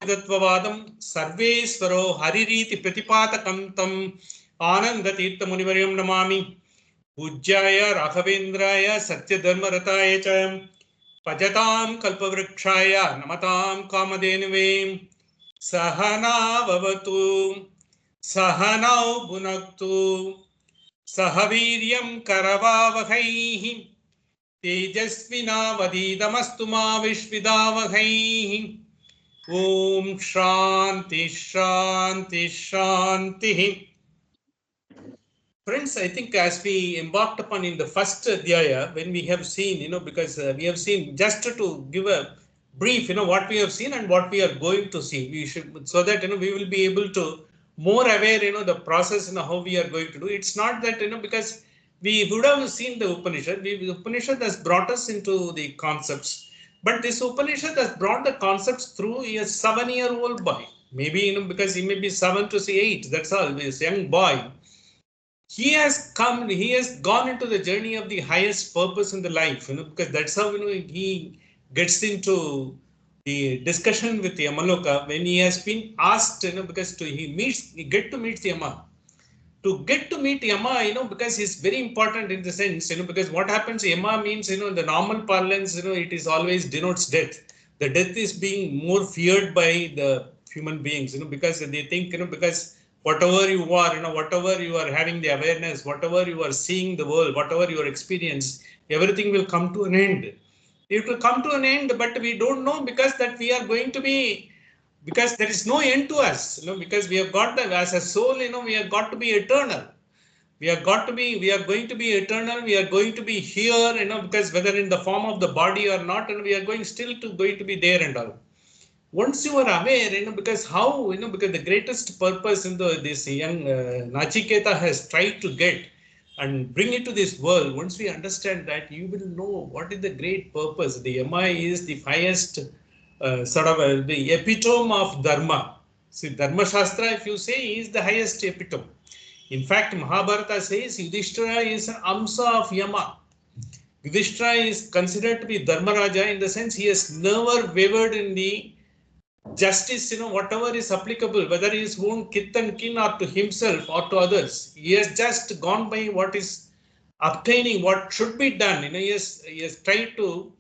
Tatvavadam Sarveswaro Haririti Pratipatakam Tam Ananda Tirtha Munivaryam Namami Pujjaya Raghavendraya Satya Dharmarataya Chayam Pajatam Kalpavrikshaya Namatam Kamadenave Sahana Vavatu Sahanau Bhunaktu Sahaviryam Karavavahaihi Tejasvinavadidamastu ma Vishvidavahaihi Om Shanti Shanti Shanti. Friends, I think as we embarked upon in the first Dhyaya, when we have seen, because we have seen, just to give a brief, what we have seen and what we are going to see, we should, so that, we will be able to more aware, the process, how we are going to do. It's not that, because we would have seen the Upanishad. The Upanishad has brought us into the concepts. But this Upanishad has brought the concepts through a 7-year-old boy. Maybe, because he may be 7 to say 8. That's all. This young boy. He has gone into the journey of the highest purpose in the life, because that's how, he gets into the discussion with Yamaloka when he has been asked, because he get to meet Yama. To get to meet Yama, because he's very important in the sense, because what happens, Yama means, in the normal parlance, it is always denotes death. The death is being more feared by the human beings, because they think, because whatever you are, whatever you are having the awareness, whatever you are seeing the world, whatever your experience, everything will come to an end. It will come to an end, but we don't know, because that we are going to be, because there is no end to us, because we have got as a soul, we have got to be eternal. We are going to be eternal. We are going to be here, because whether in the form of the body or not, and we are going to be there and all. Once you are aware, because how, because the greatest purpose in this young Nachiketa has tried to get and bring it to this world, once we understand that, you will know what is the great purpose. The Yama is the highest the epitome of Dharma. See, Dharma Shastra, if you say, is the highest epitome. In fact, Mahabharata says Yudhishthira is an Amsa of Yama. Yudhishthira is considered to be Dharmaraja in the sense he has never wavered in the justice, whatever is applicable, whether he is own kith and kin or to himself or to others. He has just gone by what is obtaining, what should be done. He has tried to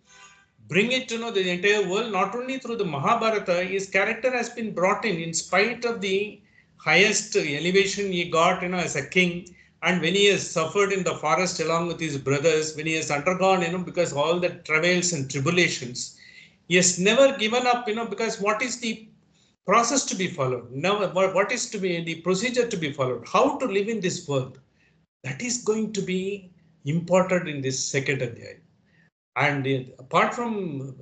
bring it to the entire world, not only through the Mahabharata. His character has been brought in spite of the highest elevation he got, as a king. And when he has suffered in the forest along with his brothers, when he has undergone, because all the travails and tribulations, he has never given up, because what is the process to be followed? Now, what is to be the procedure to be followed? How to live in this world? That is going to be important in this second adhyaya. And apart from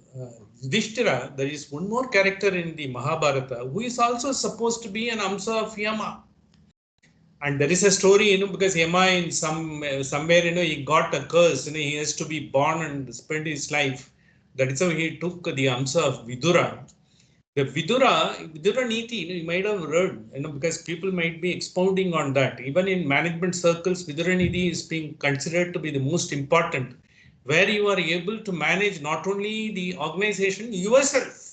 Yudhishthira, there is one more character in the Mahabharata who is also supposed to be an Amsa of Yama. And there is a story, because Yama in somewhere, he got a curse, he has to be born and spend his life. That is how he took the Amsa of Vidura. The Vidura Niti, you might have heard, because people might be expounding on that. Even in management circles, Vidura Niti is being considered to be the most important, where you are able to manage not only the organization, yourself.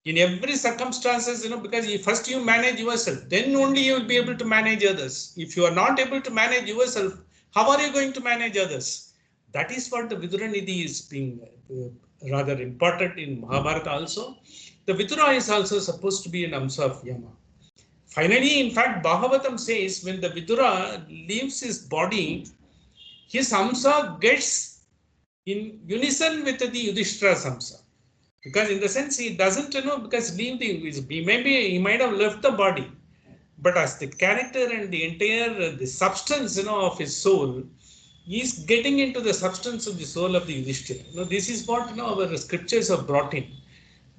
In every circumstances, because first you manage yourself, then only you will be able to manage others. If you are not able to manage yourself, how are you going to manage others? That is what the Vidura Nidhi is being rather important in Mahabharata also. The Vidura is also supposed to be an Amsa of Yama. Finally, in fact, Bhagavatam says when the Vidura leaves his body, his Amsa gets in unison with the Yudhishthira's Amsa. Because in the sense he doesn't, because he might have left the body, but as the character and the entire the substance, of his soul, he is getting into the substance of the soul of the Yudhishthira. This is what, our scriptures have brought in.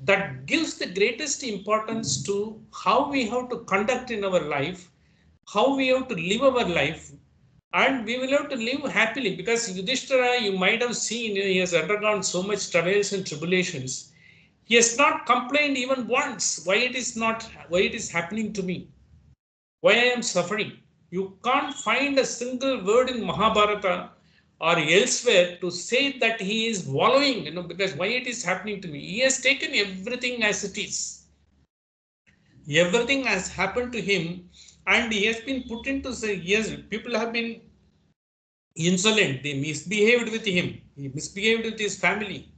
That gives the greatest importance to how we have to conduct in our life, how we have to live our life, and we will have to live happily. Because Yudhishthira, you might have seen, he has undergone so much travails and tribulations. He has not complained even once why it is happening to me, why I am suffering. You can't find a single word in Mahabharata or elsewhere to say that he is wallowing, because why it is happening to me. He has taken everything as it is. Everything has happened to him, and he has been put into say yes, people have been insolent, they misbehaved with him, he misbehaved with his family,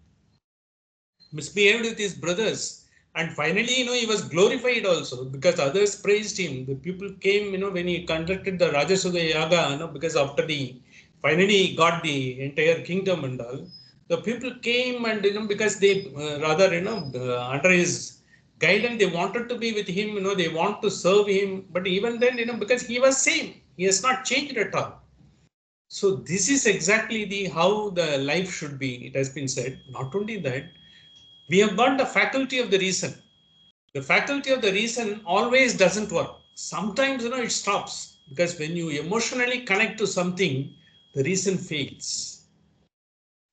misbehaved with his brothers, and finally he was glorified also because others praised him. The people came when he conducted the Rajasuga Yaga, because after the finally he got the entire kingdom and all, the people came and because they rather under his guidance they wanted to be with him, they want to serve him, but even then because he was same, he has not changed at all. So this is exactly the how the life should be. It has been said. Not only that, we have got the faculty of the reason. The faculty of the reason always doesn't work. Sometimes it stops because when you emotionally connect to something, the reason fails.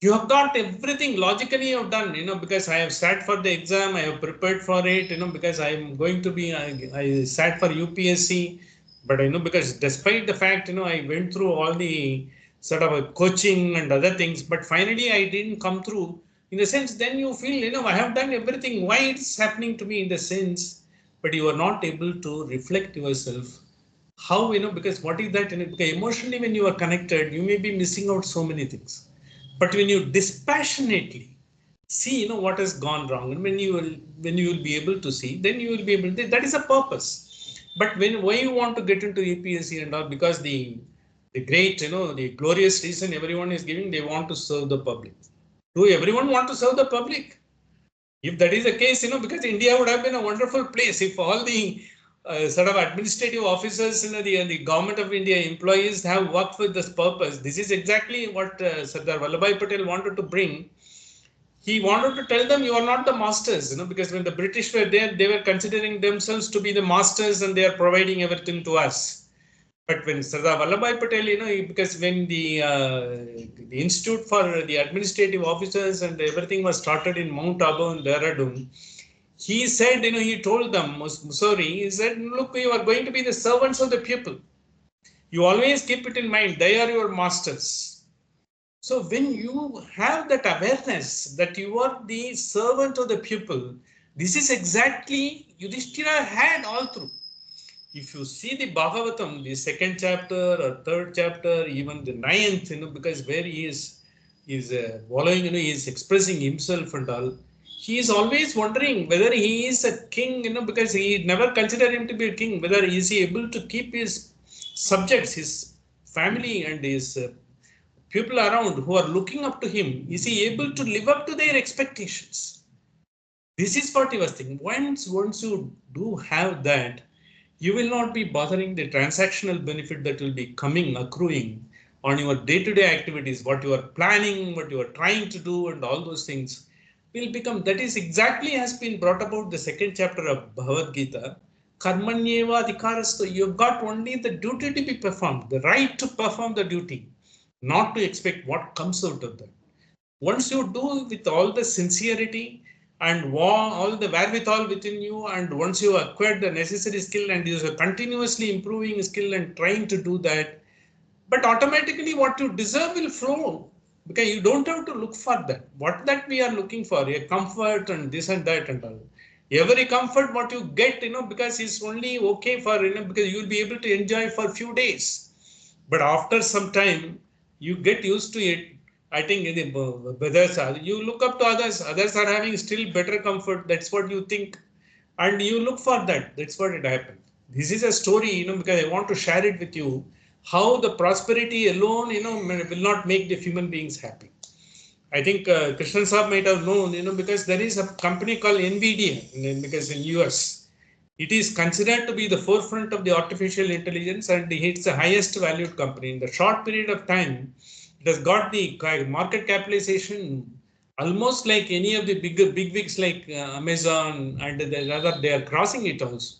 You have got everything logically you have done, because I have sat for the exam, I have prepared for it, because I am going to be, I sat for UPSC, but because despite the fact, I went through all the sort of a coaching and other things, but finally I didn't come through. In the sense, then you feel, I have done everything. Why it's happening to me in the sense, but you are not able to reflect yourself. How, because what is that? Because emotionally, when you are connected, you may be missing out so many things. But when you dispassionately see, what has gone wrong, and when you will be able to see, then you will be able to, that is a purpose. But why you want to get into APSC and all, because the great, the glorious reason everyone is giving, they want to serve the public. Do everyone want to serve the public? If that is the case, because India would have been a wonderful place if all the sort of administrative officers, the government of India employees have worked with this purpose. This is exactly what Sardar Vallabhbhai Patel wanted to bring. He wanted to tell them, you are not the masters, because when the British were there, they were considering themselves to be the masters and they are providing everything to us. But when Sardar Vallabhbhai Patel, because when the Institute for the Administrative Officers and everything was started in Mount Abu and Dehradun, he said, he told them, Mussoorie, he said, look, you are going to be the servants of the people. You always keep it in mind, they are your masters. So when you have that awareness that you are the servant of the people, this is exactly Yudhishthira had all through. If you see the Bhagavatam, the second chapter or third chapter, even the ninth, because where he is following, he is expressing himself and all. He is always wondering whether he is a king, because he never considered him to be a king. Whether is he able to keep his subjects, his family, and his people around who are looking up to him, is he able to live up to their expectations? This is what he was thinking. Once you do have that, you will not be bothering the transactional benefit that will be coming, accruing on your day-to-day activities, what you are planning, what you are trying to do, and all those things will become. That is exactly has been brought about the second chapter of Bhagavad Gita. Karmanyeva adhikarasto. You've got only the duty to be performed, the right to perform the duty, not to expect what comes out of that. Once you do with all the sincerity and all the wherewithal within you, and once you acquire the necessary skill and you are continuously improving skill and trying to do that, but automatically what you deserve will flow, because you don't have to look for that. What that we are looking for, a comfort and this and that and all. Every comfort what you get, because it's only okay for, because you will be able to enjoy for a few days. But after some time, you get used to it. I think the brothers are, you look up to others are having still better comfort. That's what you think. And you look for that. That's what it happened. This is a story, because I want to share it with you. How the prosperity alone, will not make the human beings happy. I think Krishnan Saab might have known, because there is a company called NVIDIA, because in US, it is considered to be the forefront of the artificial intelligence, and it's the highest valued company. In the short period of time, it has got the market capitalization almost like any of the big wigs like Amazon, and rather they are crossing it also.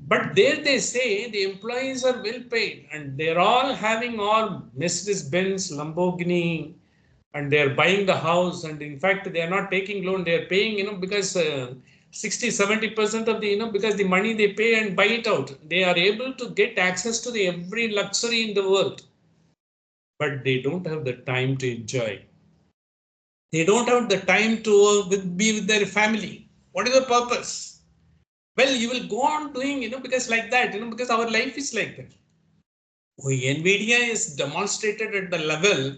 But there they say the employees are well paid and they're all having all Mercedes Benz, Lamborghini, and they're buying the house. And in fact, they are not taking loan, they're paying, because 60-70% of the, because the money they pay and buy it out, they are able to get access to the every luxury in the world. But they don't have the time to enjoy. They don't have the time to be with their family. What is the purpose? Well, you will go on doing, because like that, because our life is like that. NVIDIA is demonstrated at the level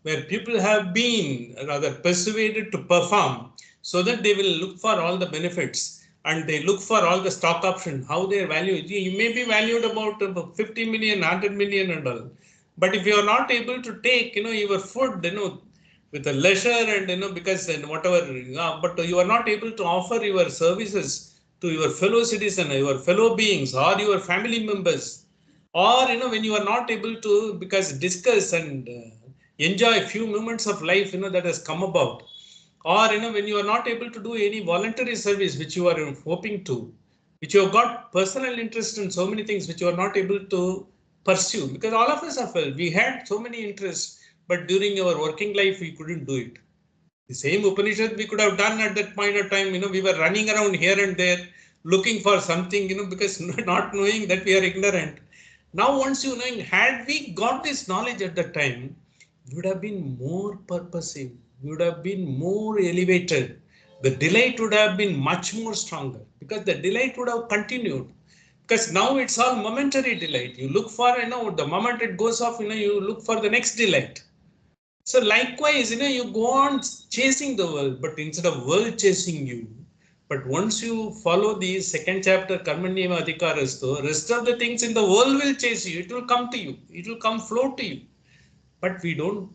where people have been rather persuaded to perform so that they will look for all the benefits and they look for all the stock option, how they value it. You may be valued about 50 million, 100 million and all. But if you are not able to take, your food, with a leisure and, because and whatever, but you are not able to offer your services to your fellow citizen, your fellow beings or your family members, or when you are not able to because discuss and enjoy a few moments of life that has come about, or when you are not able to do any voluntary service which you are hoping to, which you have got personal interest in so many things which you are not able to pursue, because all of us have felt we had so many interests but during our working life we couldn't do it. The same Upanishad we could have done at that point of time. We were running around here and there looking for something, because not knowing that we are ignorant. Now, once you know, had we got this knowledge at that time, we would have been more purposive, we would have been more elevated. The delight would have been much more stronger because the delight would have continued. Because now it's all momentary delight. You look for, the moment it goes off, you look for the next delight. So likewise, you go on chasing the world, but instead of world chasing you, but once you follow the second chapter, Karmanyeva Adhikarasto, rest of the things in the world will chase you. It will come to you. It will come flow to you. But we don't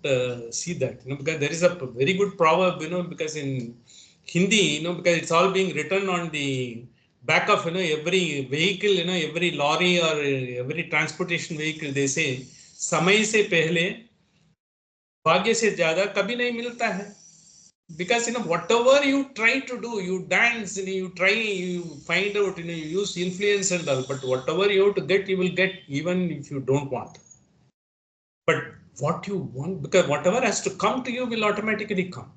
see that, because there is a very good proverb, because in Hindi, because it's all being written on the back of, every vehicle, every lorry or every transportation vehicle, they say, समय से पहले भाग्य से ज्यादा कभी नहीं मिलता है. Because whatever you try to do, you dance, you try, you find out, you use influence and all, but whatever you have to get, you will get even if you don't want. But what you want, because whatever has to come to you will automatically come.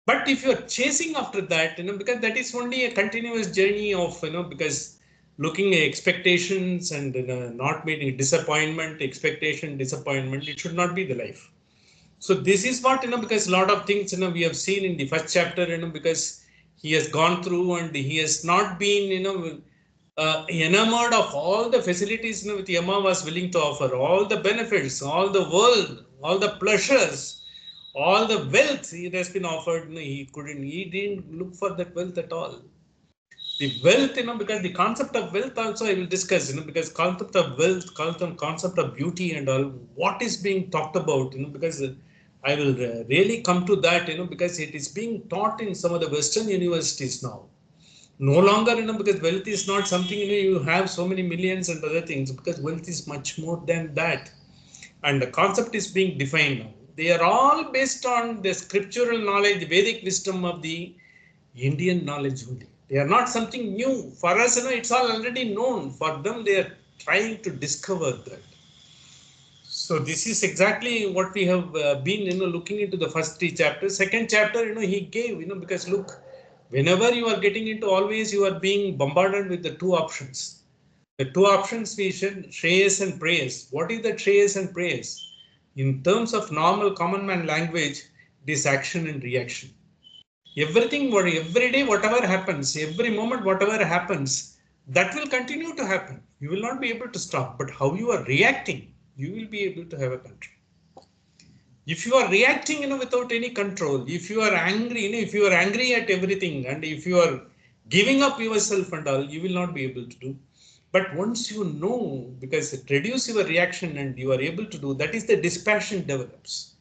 But if you are chasing after that, because that is only a continuous journey of, because looking at expectations and not meeting disappointment, expectation, disappointment, it should not be the life. So this is what, because a lot of things, we have seen in the first chapter, because he has gone through and he has not been, enamored of all the facilities, which Yama was willing to offer, all the benefits, all the world, all the pleasures, all the wealth it has been offered. He didn't look for that wealth at all. The wealth, because the concept of wealth also I will discuss, because concept of wealth, concept of beauty and all, what is being talked about, because I will really come to that, because it is being taught in some of the Western universities now. No longer, because wealth is not something, you have so many millions and other things, because wealth is much more than that. And the concept is being defined now. They are all based on the scriptural knowledge, the Vedic wisdom of the Indian knowledge only. They are not something new. For us, it's all already known. For them, they are trying to discover that. So this is exactly what we have been, looking into the first three chapters. Second chapter, he gave, because look, whenever you are getting into, always you are being bombarded with the two options. The two options we said, Shreyas and Prayas. What is the Shreyas and Prayas? In terms of normal common man language, it is action and reaction. Everything, every day, whatever happens, every moment, whatever happens, that will continue to happen. You will not be able to stop, but how you are reacting, you will be able to have a control. If you are reacting, without any control, if you are angry, if you are angry at everything, and if you are giving up yourself and all, you will not be able to do. But once you know, because it reduces your reaction and you are able to do, that is the dispassion develops.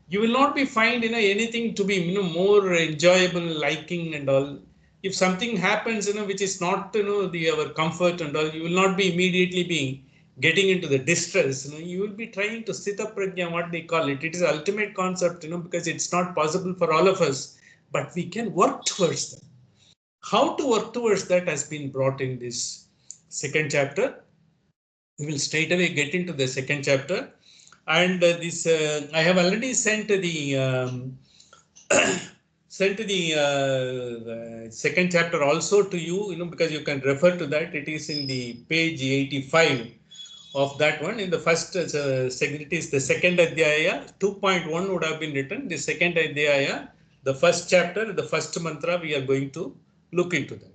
You will not be find anything to be more enjoyable, liking and all. If something happens which is not our comfort and all, you will not be immediately being getting into the distress. You will be trying to sit up prajna, what they call it. It is the ultimate concept, because it's not possible for all of us, but we can work towards that. How to work towards that has been brought in this second chapter. We will straight away get into the second chapter. And this I have already sent the second chapter also to you, because you can refer to that. It is in the page 85 of that one. In the first segment is the second adhyaya. 2.1 would have been written. The second adhyaya, the first chapter, the first mantra, we are going to look into that.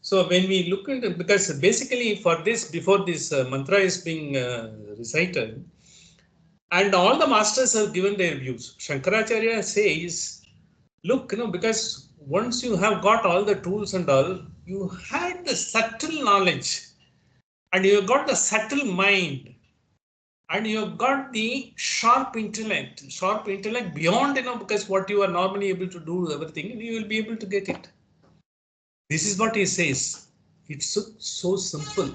So when we look into, because basically for this, before this mantra is being recited, and all the masters have given their views. Shankaracharya says, look, because once you have got all the tools and all, you had the subtle knowledge and you have got the subtle mind and you have got the sharp intellect beyond, because what you are normally able to do, everything, you will be able to get it. This is what he says. It's so simple.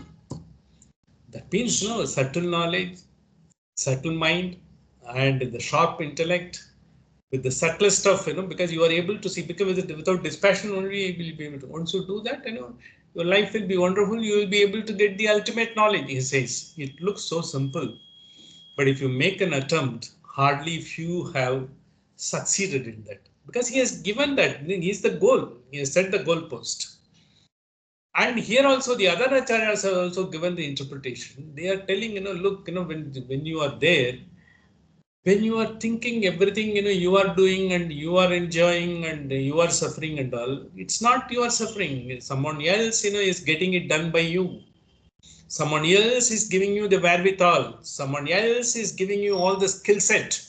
That means, subtle knowledge, subtle mind, and the sharp intellect with the subtlest stuff, because you are able to see, because without dispassion only you will be able to. Once you do that, your life will be wonderful. You will be able to get the ultimate knowledge, he says. It looks so simple. But if you make an attempt, hardly few have succeeded in that. Because he has given that, he is the goal. He has set the goalpost. And here also the other acharyas have also given the interpretation. They are telling, look, when you are there, when you are thinking everything, you are doing and you are enjoying and you are suffering and all, it's not you are suffering. Someone else, is getting it done by you. Someone else is giving you the wherewithal. Someone else is giving you all the skill set.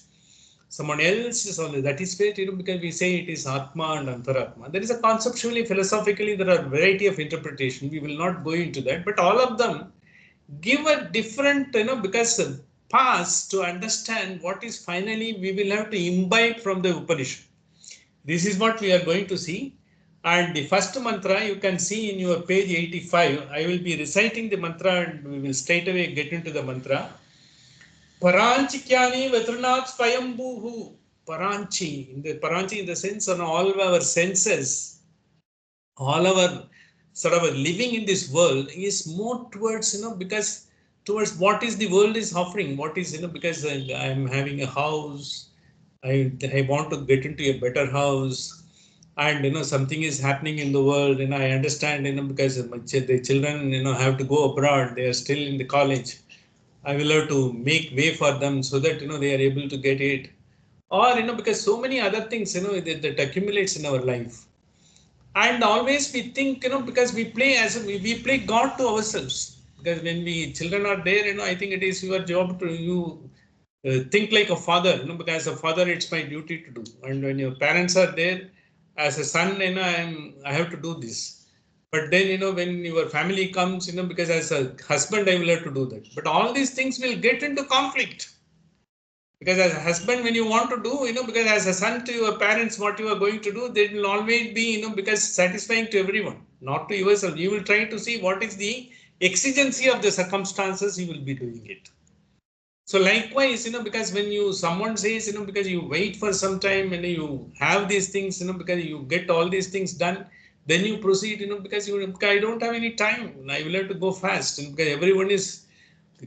Someone else is only, that is where, because we say it is Atma and Antaratma. There is a conceptually, philosophically, there are a variety of interpretation. We will not go into that, but all of them give a different, because pass to understand what is finally we will have to imbibe from the Upanishad. This is what we are going to see. And the first mantra you can see in your page 85. I will be reciting the mantra and we will straight away get into the mantra. Paranchikyani Vetrinath Swayambhuhu. Paranchi in the sense of all of our senses, all our sort of living in this world is more towards, because towards what is the world is offering, what is, because I'm having a house, I want to get into a better house, and something is happening in the world, and I understand, because the children, have to go abroad, they are still in the college. I will have to make way for them so that, they are able to get it. Or, because so many other things, that accumulates in our life. And always we think, because we play we play God to ourselves. Because when we children are there, I think it is your job to think like a father, because as a father, it's my duty to do. And when your parents are there, as a son, I have to do this. But then, when your family comes, because as a husband, I will have to do that. But all these things will get into conflict. Because as a husband, when you want to do, because as a son to your parents, what you are going to do, they will always be, because satisfying to everyone, not to yourself. You will try to see what is the exigency of the circumstances, you will be doing it. So likewise, because when someone says, because you wait for some time and you have these things, because you get all these things done, then you proceed, because I don't have any time. I will have to go fast, and because everyone is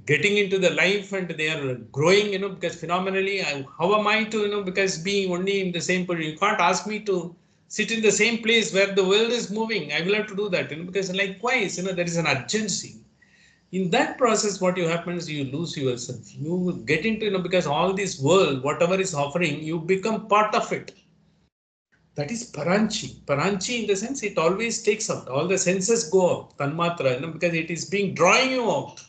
getting into the life and they are growing, because phenomenally, how am I to, because being only in the same position, you can't ask me to sit in the same place where the world is moving. I will have to do that, because likewise, there is an urgency. In that process, what you happen is you lose yourself. You get into, because all this world, whatever is offering, you become part of it. That is Paranchi. Paranchi in the sense it always takes out. All the senses go out. Tanmatra, because it is being drawing you out.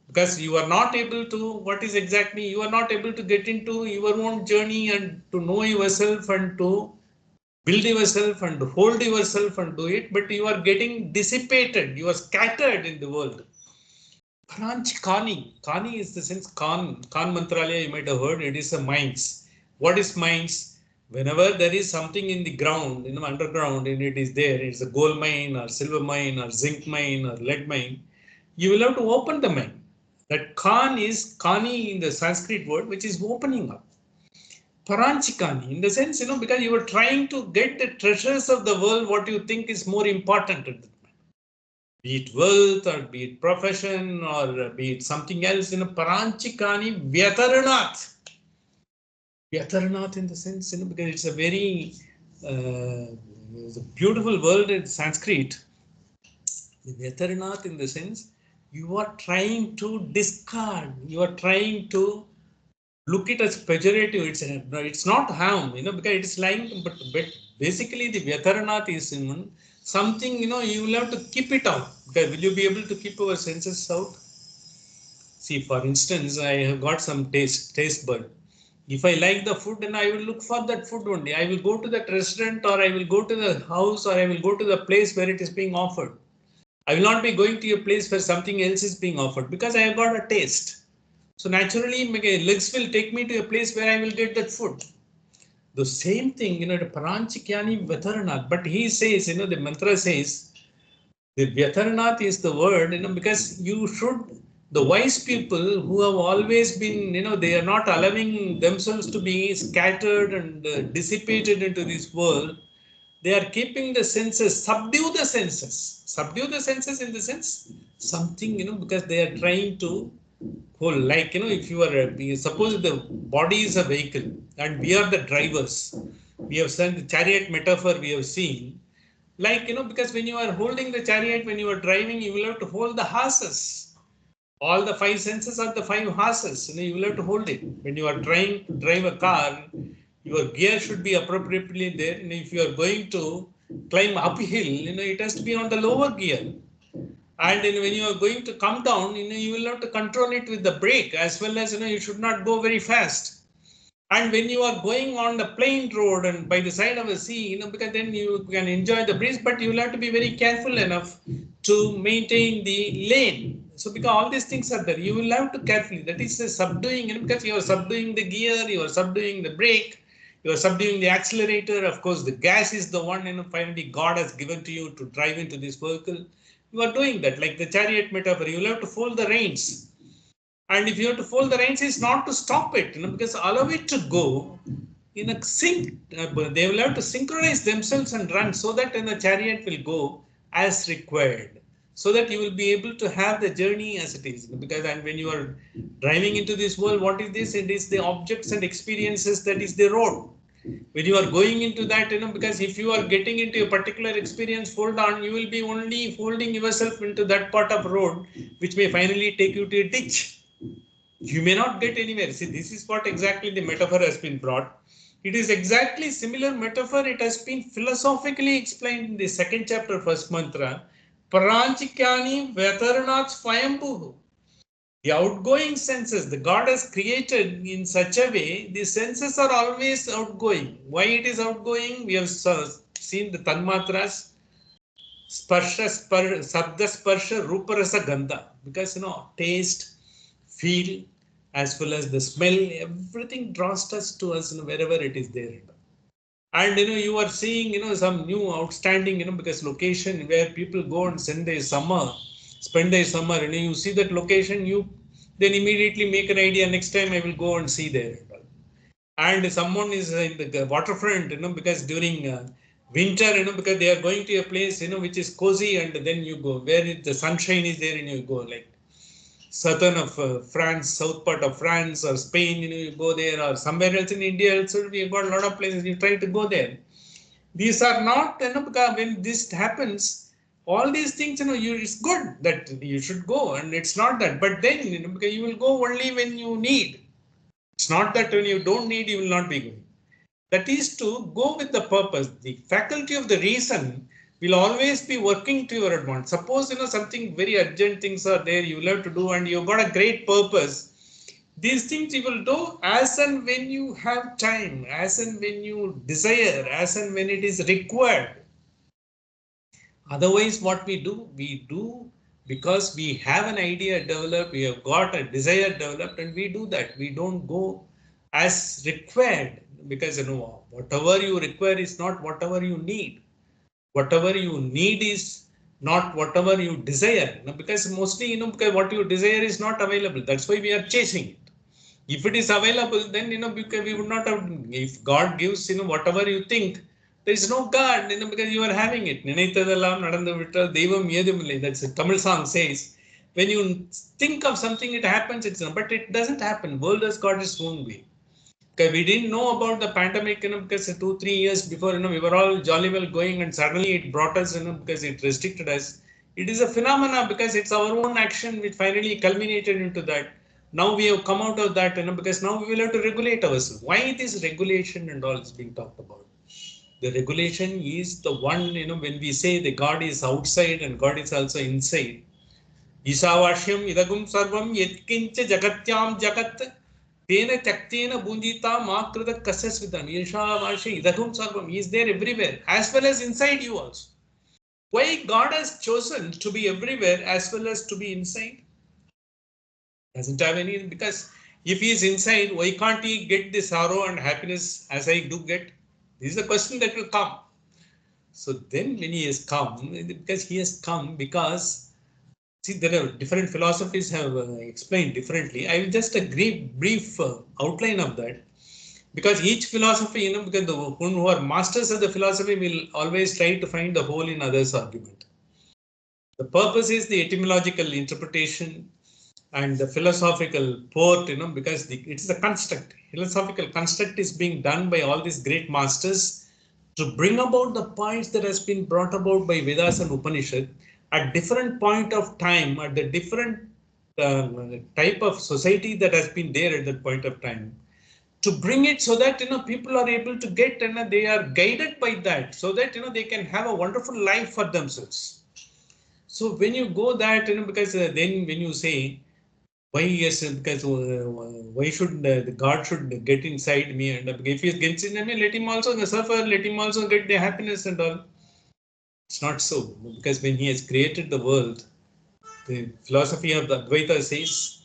Because you are not able to, what is exactly, you are not able to get into your own journey and to know yourself and to build yourself and hold yourself and do it, but you are getting dissipated, you are scattered in the world. Pranch Kani. Kani is the sense Kan Mantralaya, you might have heard, it is a mines. What is mines? Whenever there is something in the ground, underground, and it is there, it's a gold mine or silver mine or zinc mine or lead mine, you will have to open the mine. That Khan is Kani in the Sanskrit word, which is opening up. Paranchikani, in the sense, because you are trying to get the treasures of the world, what you think is more important at the time. Be it wealth or be it profession or be it something else, Paranchikani Vyataranath. Vyataranath in the sense, because it's a very it's a beautiful word in Sanskrit. Vyataranath in the sense, you are trying to discard, you are trying to look it as pejorative. It's not harm, because it is lying, but basically the Vyataranath is something, you will have to keep it out. Okay, will you be able to keep our senses out? See, for instance, I have got some taste bud. If I like the food, then I will look for that food only. I will go to that restaurant, or I will go to the house, or I will go to the place where it is being offered. I will not be going to a place where something else is being offered because I have got a taste. So naturally, my legs will take me to a place where I will get that food. The same thing, the Paranchikyani Vataranath. But he says, the mantra says, the Vyataranath is the word, because you should, the wise people who have always been, they are not allowing themselves to be scattered and dissipated into this world. They are keeping the senses, subdue the senses in the sense something, because they are trying to hold, like, if you are, suppose the body is a vehicle and we are the drivers. We have seen the chariot metaphor we have seen, like, because when you are holding the chariot, when you are driving, you will have to hold the horses. All the five senses are the five horses. You will have to hold it. When you are trying to drive a car, your gear should be appropriately there. And if you are going to climb uphill, it has to be on the lower gear. And when you are going to come down, you will have to control it with the brake, as well as, you should not go very fast. And when you are going on the plain road and by the side of a sea, because then you can enjoy the breeze, but you will have to be very careful enough to maintain the lane. So because all these things are there, you will have to carefully, that is the subduing, because you are subduing the gear, you are subduing the brake, you are subduing the accelerator. Of course, the gas is the one, finally God has given to you to drive into this vehicle. You are doing that, like the chariot metaphor, you will have to fold the reins. And if you have to fold the reins, it's not to stop it, because allow it to go in a sync. They will have to synchronize themselves and run so that the chariot will go as required. So that you will be able to have the journey as it is. Because and when you are driving into this world, what is this? It is the objects and experiences that is the road. When you are going into that, because if you are getting into a particular experience, fold on, you will be only folding yourself into that part of road, which may finally take you to a ditch. You may not get anywhere. See, this is what exactly the metaphor has been brought. It is exactly similar metaphor. It has been philosophically explained in the second chapter, first mantra. Paranchikyani Vetaranath Swayambhu. The outgoing senses, the God has created in such a way, the senses are always outgoing. Why it is outgoing? We have seen the tanmatras, sparsha, sabda, sparsha, rupa, rasa, gandha. Because, taste, feel, as well as the smell, everything draws us to us, wherever it is there. And you are seeing some new outstanding, because location where people go and spend their summer, you see that location, you then immediately make an idea, next time I will go and see there. And someone is in the waterfront, because during winter, because they are going to a place, which is cozy, and then you go where the sunshine is there, and you go, like southern of France, south part of France or Spain, you go there, or somewhere else in India also, we have got a lot of places, you try to go there. These are not, because when this happens, all these things, it's good that you should go, and it's not that, but then, because you will go only when you need. It's not that when you don't need, you will not be going. That is to go with the purpose. The faculty of the reason will always be working to your advantage. Suppose, something very urgent things are there, you will have to do, and you've got a great purpose. These things you will do as and when you have time, as and when you desire, as and when it is required. Otherwise, what we do because we have an idea developed, we have got a desire developed, and we do that. We don't go as required, because whatever you require is not whatever you need. Whatever you need is not whatever you desire. Because mostly, because what you desire is not available. That's why we are chasing it. If it is available, then because we would not have. If God gives, whatever you think, there is no God, because you are having it. Ninaithadallam nadandu vittal devam edumillai. That's a Tamil song says. When you think of something, it happens. But it doesn't happen. World has got its own way. Okay, we didn't know about the pandemic, because 2-3 years before, we were all jolly well going, and suddenly it brought us, because it restricted us. It is a phenomena, because it's our own action which finally culminated into that. Now we have come out of that, because now we will have to regulate ourselves. Why this regulation and all is being talked about? The regulation is the one, when we say the God is outside and God is also inside. Isavashyam idagum sarvam yetkincha jagatyam jagat tena tyaktena bunjita makrita kasasvidam. Isavashyam idagum sarvam. He is there everywhere as well as inside you also. Why God has chosen to be everywhere as well as to be inside? Doesn't have any, because if he is inside, why can't he get the sorrow and happiness as I do get? This is the question that will come. So then when he has come, because he has come, because see, there are different philosophies have explained differently. I will just a brief outline of that, because each philosophy, because the who are masters of the philosophy will always try to find the hole in others' argument. The purpose is the etymological interpretation and the philosophical port, because it's the construct. Philosophical construct is being done by all these great masters to bring about the points that has been brought about by Vedas and Upanishad at different point of time, at the different type of society that has been there at that point of time, to bring it so that people are able to get and they are guided by that, so that they can have a wonderful life for themselves. So when you go that, because then when you say, why yes, because why should the God should get inside me, and if he gets in me, let him also suffer, let him also get the happiness and all. It's not so, because when he has created the world, the philosophy of the Advaita says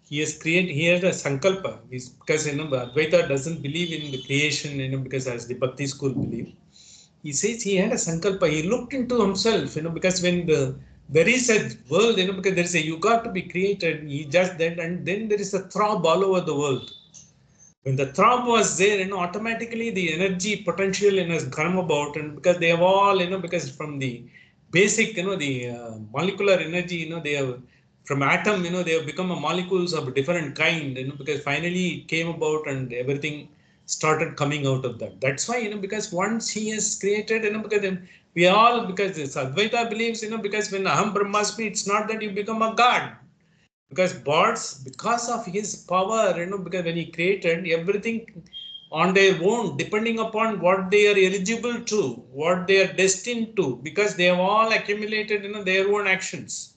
he has a sankalpa. Because Advaita doesn't believe in the creation, because as the Bhakti school believe. He says he had a sankalpa. He looked into himself, because when there is a world, because there is a yuga to be created, he just that, and then there is a throb all over the world. When the throb was there, automatically the energy potential has come about, and because they have all, because from the basic, the molecular energy, they have from atom, they have become a molecules of a different kind, because finally it came about and everything started coming out of that. That's why, because once he has created, because then we all, because this Advaita believes, because when Aham Brahmasmi, it's not that you become a god. Because birds, because of his power, because when he created everything on their own, depending upon what they are eligible to, what they are destined to, because they have all accumulated, their own actions.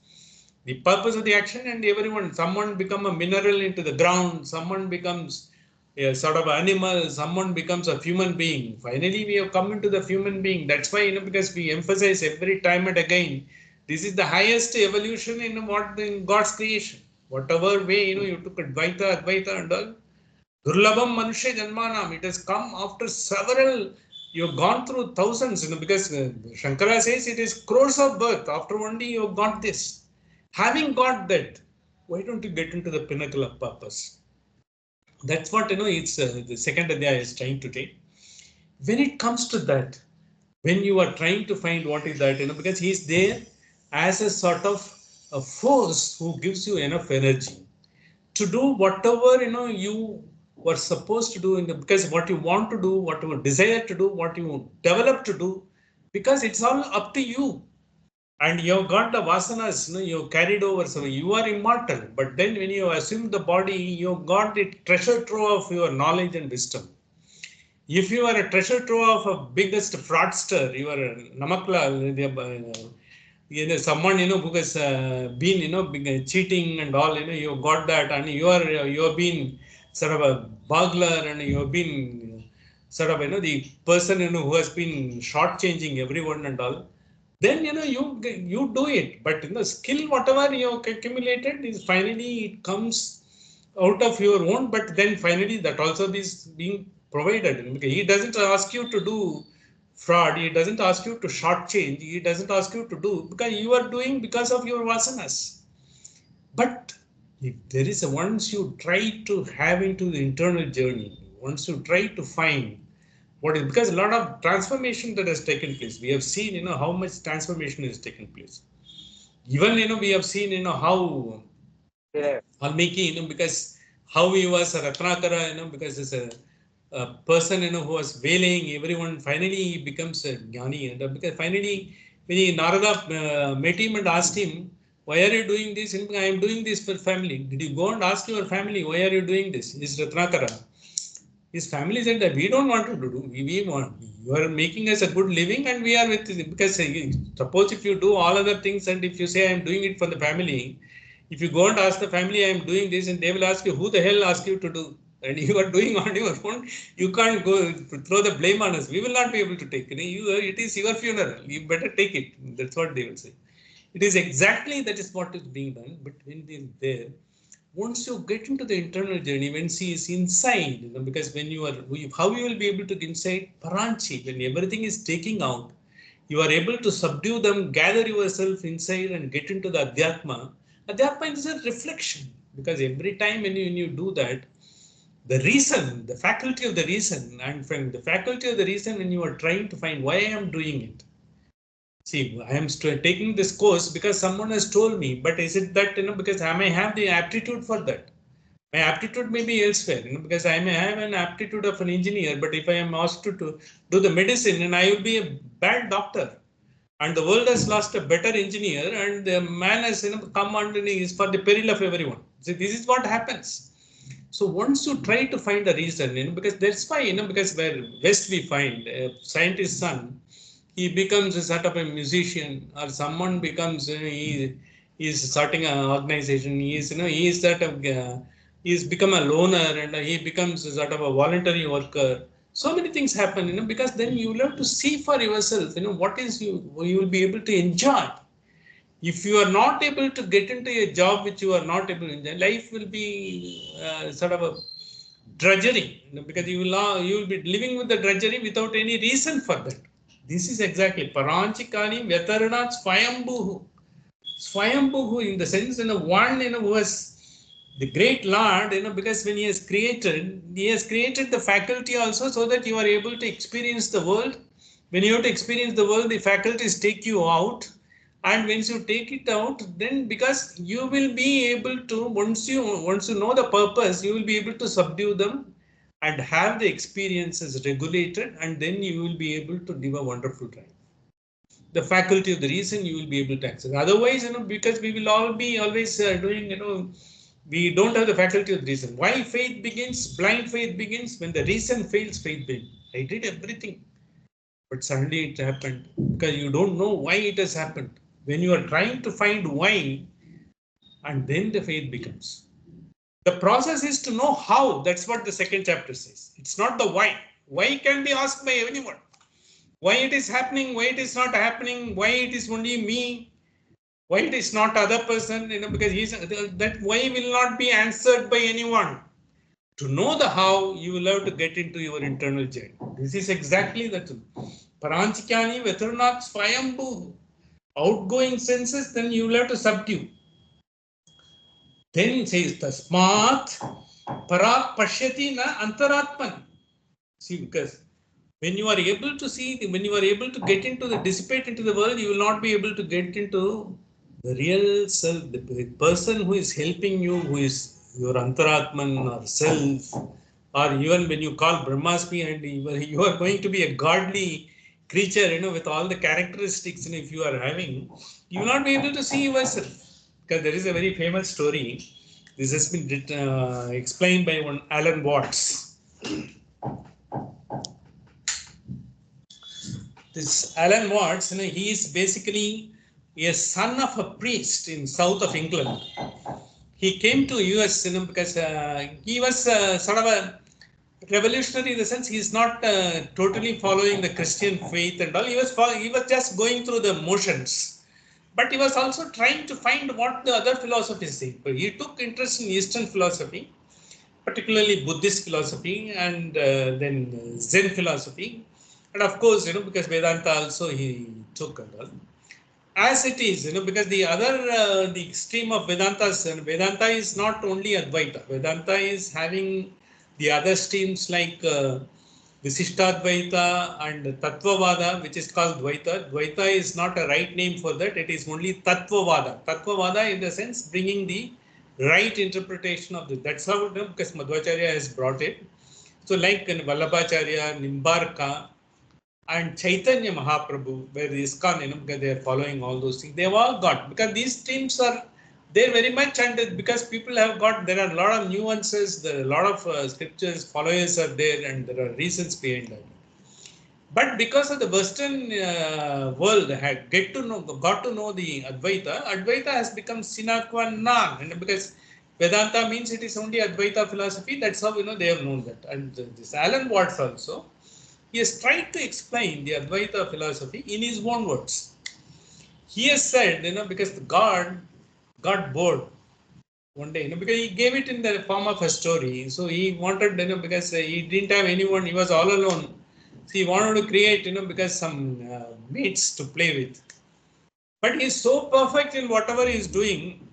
The purpose of the action, and everyone, someone become a mineral into the ground, someone becomes a sort of animal, someone becomes a human being. Finally, we have come into the human being. That's why, because we emphasize every time and again, this is the highest evolution in God's creation. Whatever way, you took Advaita and all. Durlabham Manusha Janmanam. It has come after several, you've gone through thousands, because Shankara says it is crores of birth. After one day, you've got this. Having got that, why don't you get into the pinnacle of purpose? That's what, it's the second adhyaya is trying to take. When it comes to that, when you are trying to find what is that, because he is there as a sort of a force who gives you enough energy to do whatever you were supposed to do, because what you want to do, what you desire to do, what you develop to do, because it's all up to you. And you've got the vasanas, you carried over, so you are immortal. But then when you assume the body, you've got the treasure trove of your knowledge and wisdom. If you are a treasure trove of a biggest fraudster, you are a Namaklal, someone who has been cheating and all, you got that, and you have been sort of a burglar, and you have been sort of the person who has been shortchanging everyone and all. Then you do it, but skill whatever you have accumulated is finally it comes out of your own, but then finally that also is being provided. He doesn't ask you to do fraud, he doesn't ask you to shortchange, he doesn't ask you to do, because you are doing because of your vasanas. But if there is once you try to have into the internal journey, once you try to find what is, because a lot of transformation that has taken place, we have seen how much transformation has taken place. Even we have seen how Valmiki, because how he was a Ratnakara, because it's a person, who was wailing everyone. Finally, he becomes a Jnani. And because finally, when Narada met him and asked him, why are you doing this? I am doing this for family. Did you go and ask your family, why are you doing this? This Ratnakara. His family said that we don't want to do. We want, you are making us a good living and we are with, because suppose if you do all other things and if you say I am doing it for the family, if you go and ask the family I am doing this, and they will ask you who the hell asked you to do, and you are doing on your own, you can't go throw the blame on us. We will not be able to take it. It is your funeral. You better take it. That's what they will say. It is exactly that is what is being done. But when they are there, once you get into the internal journey, when she is inside, because when you are, how you will be able to inside Paranchi, when everything is taking out, you are able to subdue them, gather yourself inside and get into the Adhyatma. Adhyatma is a reflection, because every time when you do that, the reason, the faculty of the reason, and from the faculty of the reason, when you are trying to find why I am doing it. See, I am taking this course because someone has told me, but is it that, because I may have the aptitude for that? My aptitude may be elsewhere, because I may have an aptitude of an engineer, but if I am asked to do the medicine, and I will be a bad doctor, and the world has lost a better engineer, and the man has come underneath is for the peril of everyone. So this is what happens. So once you try to find a reason, because that's why, because where West we find a scientist's son, he becomes a sort of a musician, or someone becomes, he is starting an organization. He is, he is sort of, he's become a loner, and he becomes a sort of a voluntary worker. So many things happen, because then you will have to see for yourself, what is you will be able to enjoy. If you are not able to get into a job which you are not able to enjoy, life will be sort of a drudgery, because you will be living with the drudgery without any reason for that. This is exactly Paranchikani Vyatarana Swayambhuhu. Swayambhuhu, in the sense, one, who has the great Lord, because when he has created the faculty also, so that you are able to experience the world. When you have to experience the world, the faculties take you out. And once you take it out, then because you will be able to, once you know the purpose, you will be able to subdue them and have the experiences regulated, and then you will be able to live a wonderful life. The faculty of the reason you will be able to access. Otherwise, because we will all be always doing, we don't have the faculty of the reason. Why faith begins? Blind faith begins when the reason fails. Faith begins. I did everything, but suddenly it happened, because you don't know why it has happened. When you are trying to find why, and then the faith becomes. The process is to know how. That's what the second chapter says. It's not the why. Why can be asked by anyone. Why it is happening, why it is not happening, why it is only me, why it is not other person, because that why will not be answered by anyone. To know the how, you will have to get into your internal journey. This is exactly the truth. Paranchikani Vetarnath Swayambhu. Outgoing senses, then you will have to subdue. Then it says Tasmat Parak Pashyati na Antaratman. See, because when you are able to see, when you are able to get into the dissipate into the world, you will not be able to get into the real self, the person who is helping you, who is your Antaratman or self, or even when you call Brahmasmi and you are going to be a godly creature, with all the characteristics, if you are having, you will not be able to see yourself. Because there is a very famous story. This has been explained by one Alan Watts. This Alan Watts, he is basically a son of a priest in south of England. He came to US, because he was sort of a revolutionary in the sense he is not totally following the Christian faith and all. He was just going through the motions, but he was also trying to find what the other philosophies say. But he took interest in Eastern philosophy, particularly Buddhist philosophy, and then Zen philosophy, and of course, because Vedanta also he took and all. As it is, because the other, the extreme of Vedanta is not only Advaita. Vedanta is having the other streams like Visishtadvaita and Tattvavada, which is called Dvaita. Dvaita is not a right name for that. It is only Tattvavada. Tattvavada in the sense bringing the right interpretation of this. That's how, because Madhvacharya has brought it. So like Vallabhacharya, Nimbarka, and Chaitanya Mahaprabhu, where the ISKCON, because they are following all those things, they have all got, because these streams are There very much, and because people have got, there are a lot of nuances, there are a lot of scriptures, followers are there, and there are reasons behind that. But because of the Western world had got to know the Advaita, Advaita has become sine qua non, and because Vedanta means it is only Advaita philosophy. That's how they have known that. And this Alan Watts also, he has tried to explain the Advaita philosophy in his own words. He has said, because the God got bored one day, because he gave it in the form of a story. So he wanted, because he didn't have anyone, he was all alone. So he wanted to create, because some mates to play with. But he is so perfect in whatever he is doing.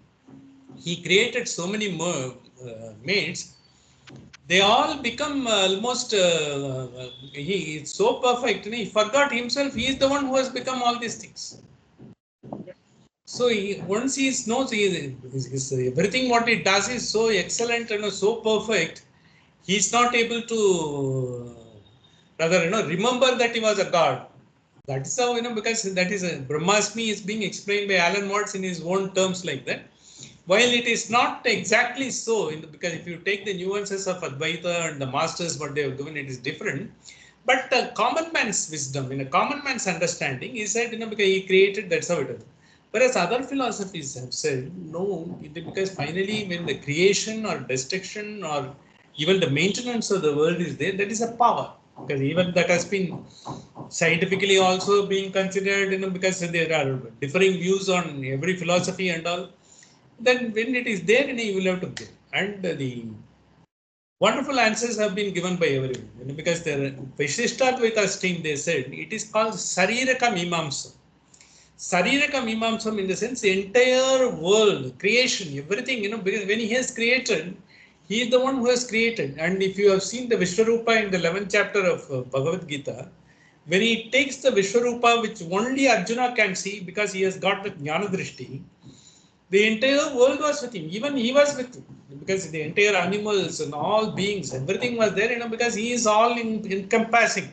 He created so many more mates. They all become almost, he is so perfect. He forgot himself. He is the one who has become all these things. So once he knows everything what he does is so excellent and so perfect, he's not able to rather remember that he was a god. That is how because that is Brahmasmi is being explained by Alan Watts in his own terms like that. While it is not exactly so, because if you take the nuances of Advaita and the masters what they have given, it is different. But common man's wisdom, in a common man's understanding, he said, because he created, that's how it is. Whereas other philosophies have said, no, because finally when the creation or destruction or even the maintenance of the world is there, that is a power. Because even that has been scientifically also being considered, because there are differing views on every philosophy and all. Then when it is there, you will have to give. And the wonderful answers have been given by everyone. Because the Vishishtadvaita stream, they said, it is called Sariraka Mimamsa. Sariraka Mimamsam in the sense, the entire world, creation, everything, because when he has created, he is the one who has created. And if you have seen the Vishwarupa in the 11th chapter of Bhagavad Gita, when he takes the Vishwarupa, which only Arjuna can see because he has got the Jnana Drishti, the entire world was with him. Even he was with him. Because the entire animals and all beings, everything was there, because he is all encompassing.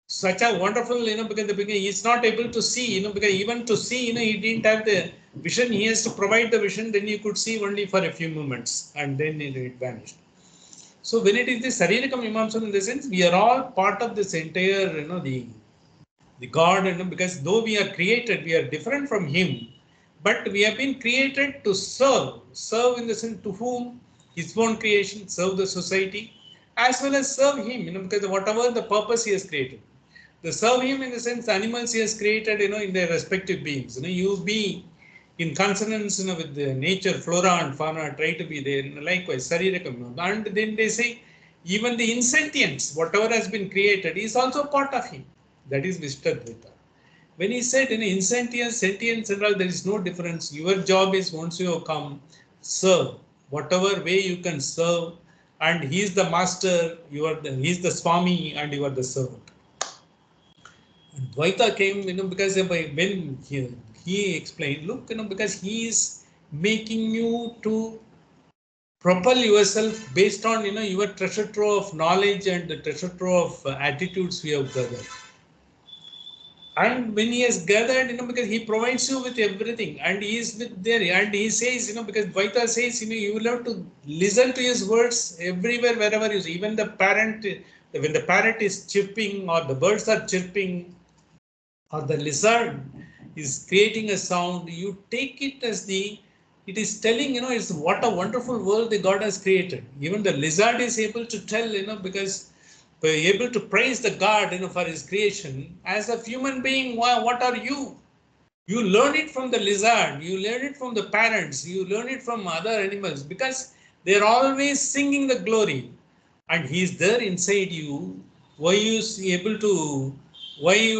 Such a wonderful, because the beginning, he is not able to see, because even to see, he didn't have the vision. He has to provide the vision, then you could see only for a few moments and then it vanished. So when it is the Saririkam Mimamsam in the sense, we are all part of this entire, the God, because though we are created, we are different from him, but we have been created to serve in the sense to whom? His own creation, serve the society, as well as serve him, because whatever the purpose he has created. The serve him in the sense animals he has created, in their respective beings. You be in consonance, with the nature, flora and fauna, try to be there. Likewise, Sarirakam. And then they say, even the insentience, whatever has been created, is also part of him. That is Vishtadvaita. When he said insentience, sentience and all, there is no difference. Your job is once you have come, serve. Whatever way you can serve, and he is the master, he is the Swami, and you are the servant. And Dvaita came, because when he explained, look, because he is making you to propel yourself based on, your treasure trove of knowledge and the treasure trove of attitudes we have gathered. And when he has gathered, because he provides you with everything and he is with there, and he says, because Dvaita says, you will have to listen to his words everywhere, wherever you see. Even the parent, when the parrot is chirping or the birds are chirping or the lizard is creating a sound, you take it as it is telling, it's what a wonderful world the God has created. Even the lizard is able to tell, because we're able to praise the God, for his creation. As a human being, what are you? You learn it from the lizard, you learn it from the parrots, you learn it from other animals, because they're always singing the glory. And he's there inside you. Why you are able to, why he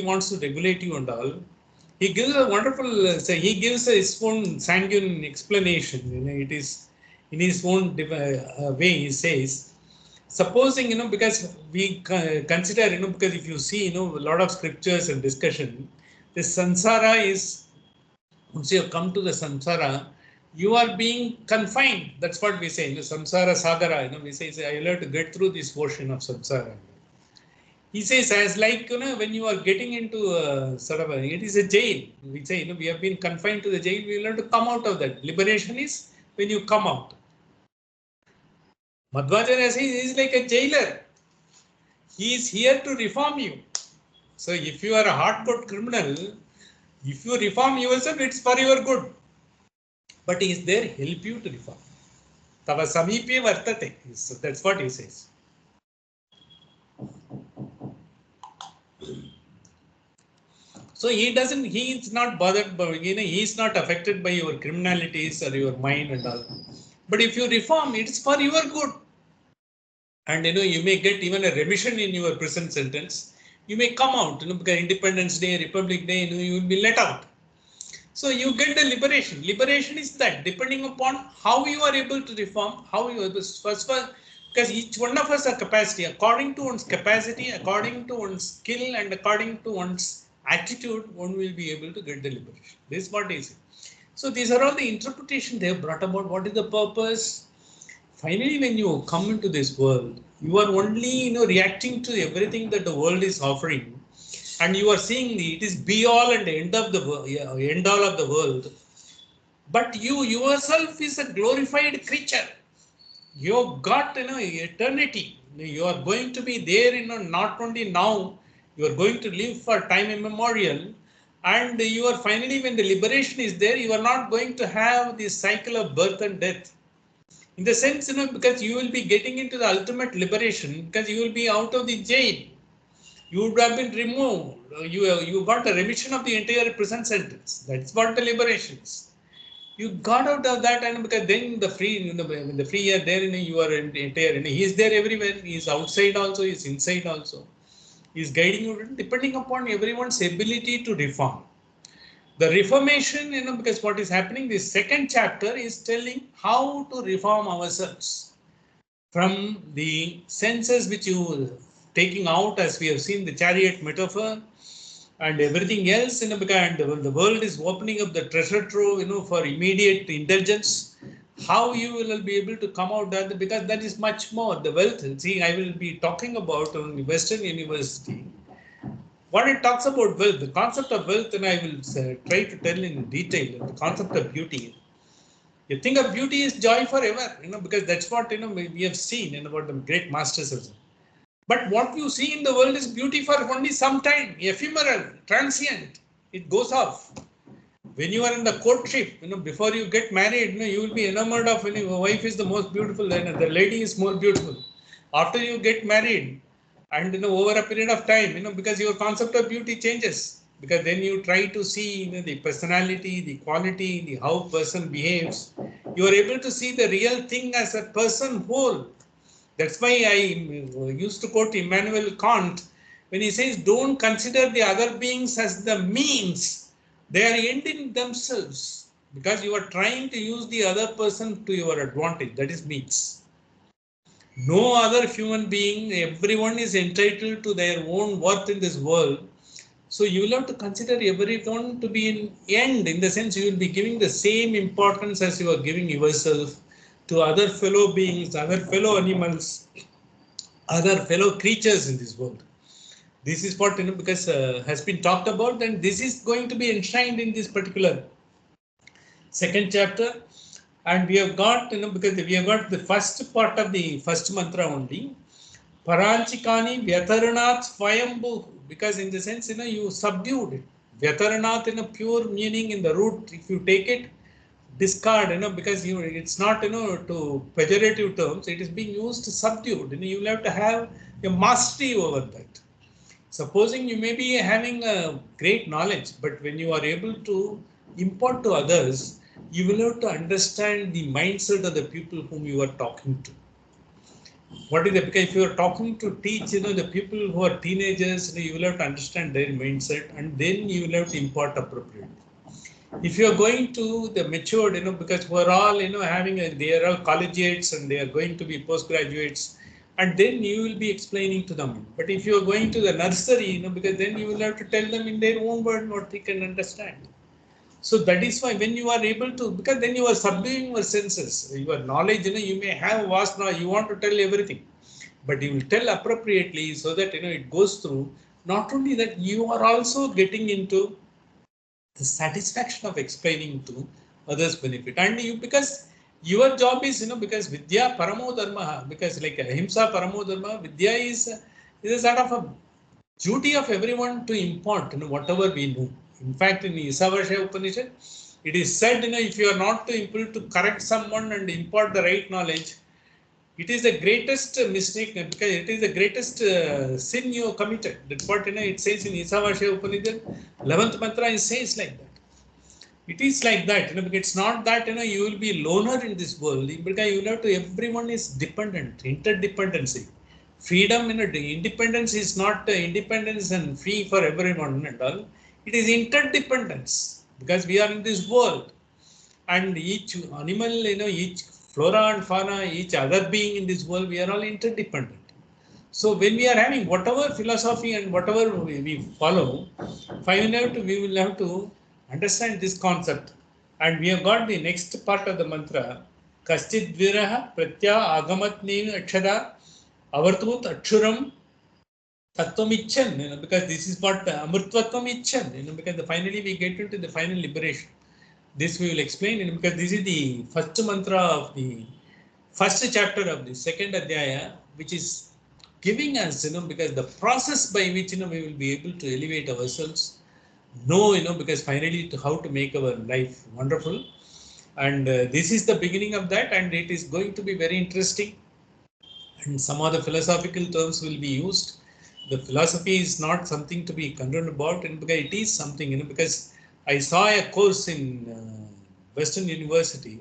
wants to regulate you and all. He gives a wonderful, he gives his own sanguine explanation. It is in his own way. He says, supposing, because we consider, because if you see, a lot of scriptures and discussion, the samsara is, once you have come to the samsara, you are being confined. That's what we say, samsara sagara, we say, I will have to get through this ocean of samsara. He says, as like, when you are getting into sort of it is a jail. We say, we have been confined to the jail. We will have to come out of that. Liberation is when you come out. Madhvacharya says he is like a jailer. He is here to reform you. So if you are a hardcore criminal, if you reform yourself, it's for your good. But he is there help you to reform. Tava samipye vartate. So that's what he says. So he is not bothered by, he is not affected by your criminalities or your mind and all. But if you reform, it's for your good. And you may get even a remission in your prison sentence. You may come out, because Independence Day, Republic Day, you will be let out. So you get the liberation. Liberation is that, depending upon how you are able to reform, how you are first, because each one of us have capacity. According to one's capacity, according to one's skill, and according to one's attitude, one will be able to get the liberation. This is what is it. So these are all the interpretation they have brought about. What is the purpose? Finally, when you come into this world, you are only reacting to everything that the world is offering, and you are seeing it is be all and end of the end all of the world. But you yourself is a glorified creature. You have got eternity. You are going to be there. Not only now, you are going to live for time immemorial. And you are finally, when the liberation is there, you are not going to have this cycle of birth and death. In the sense, because you will be getting into the ultimate liberation, because you will be out of the jail. You would have been removed. You got a remission of the entire prison sentence. That's what the liberation is. You got out of that, and because then the free, when the free are there, you are entire. He is there everywhere. He is outside also. He is inside also. He is guiding you, depending upon everyone's ability to reform. The reformation, because what is happening, this second chapter is telling how to reform ourselves from the senses which you taking out, as we have seen the chariot metaphor and everything else, because when the world is opening up the treasure trove, for immediate indulgence, how you will be able to come out that, because that is much more the wealth. See, I will be talking about on Western University. What it talks about wealth, the concept of wealth, and I will try to tell in detail the concept of beauty. You think of beauty is joy forever, because that's what we have seen about the great masters of. But what you see in the world is beauty for only some time, ephemeral, transient. It goes off. When you are in the courtship, before you get married, you will be enamored of, your wife is the most beautiful, then the lady is more beautiful. After you get married, and over a period of time, because your concept of beauty changes, because then you try to see, the personality, the quality, the how person behaves. You are able to see the real thing as a person whole. That's why I used to quote Immanuel Kant when he says, don't consider the other beings as the means. They are end in themselves, because you are trying to use the other person to your advantage. That is means. No other human being, everyone is entitled to their own worth in this world. So you will have to consider everyone to be in end, in the sense you will be giving the same importance as you are giving yourself to other fellow beings, other fellow animals, other fellow creatures in this world. This is what, because has been talked about, and this is going to be enshrined in this particular second chapter. And we have got, because we have got the first part of the first mantra only. Paranchikani Vyataranat Swayambhu, because in the sense, you subdued it. Vyataranat in a pure meaning in the root, if you take it, discard, because it's not, to pejorative terms, it is being used subdued. You will have to have a mastery over that. Supposing you may be having a great knowledge, but when you are able to impart to others, you will have to understand the mindset of the people whom you are talking to. What is it? Because if you are talking to teach, the people who are teenagers, you will have to understand their mindset, and then you will have to impart appropriately. If you are going to the matured, because we're all, they are all collegiates and they are going to be postgraduates, and then you will be explaining to them. But if you are going to the nursery, because then you will have to tell them in their own word what they can understand. So that is why when you are able to, because then you are subduing your senses, your knowledge, you may have vast knowledge, you want to tell everything. but you will tell appropriately so that it goes through. Not only that, you are also getting into the satisfaction of explaining to others benefit, and you, because your job is because vidya paramo dharma, because like ahimsa paramo dharma, vidya is a sort of a duty of everyone to impart whatever we know. In fact, in Isavasya Upanishad, it is said if you are not able to correct someone and impart the right knowledge, it is the greatest mistake, because it is the greatest sin you committed. That's what it says in Isavasya Upanishad. 11th mantra, it says like that. It is like that, because it's not that you will be loner in this world, because to everyone is dependent, interdependency. Freedom, independence is not independence and free for everyone and all. It is interdependence, because we are in this world, and each animal, each flora and fauna, each other being in this world, we are all interdependent. So when we are having whatever philosophy and whatever we follow, finally we will have to understand this concept. And we have got the next part of the mantra. Kaschid viraha pratya agamatni akshara avartut akshuram tattvam icchan, because this is what amrtvatvam icchan, because finally we get into the final liberation. This we will explain, because this is the first mantra of the first chapter of the second adhyaya, which is giving us, because the process by which, we will be able to elevate ourselves, because finally how to make our life wonderful. And this is the beginning of that, and it is going to be very interesting. And some of the philosophical terms will be used. The philosophy is not something to be concerned about, and because it is something, because I saw a course in Western University.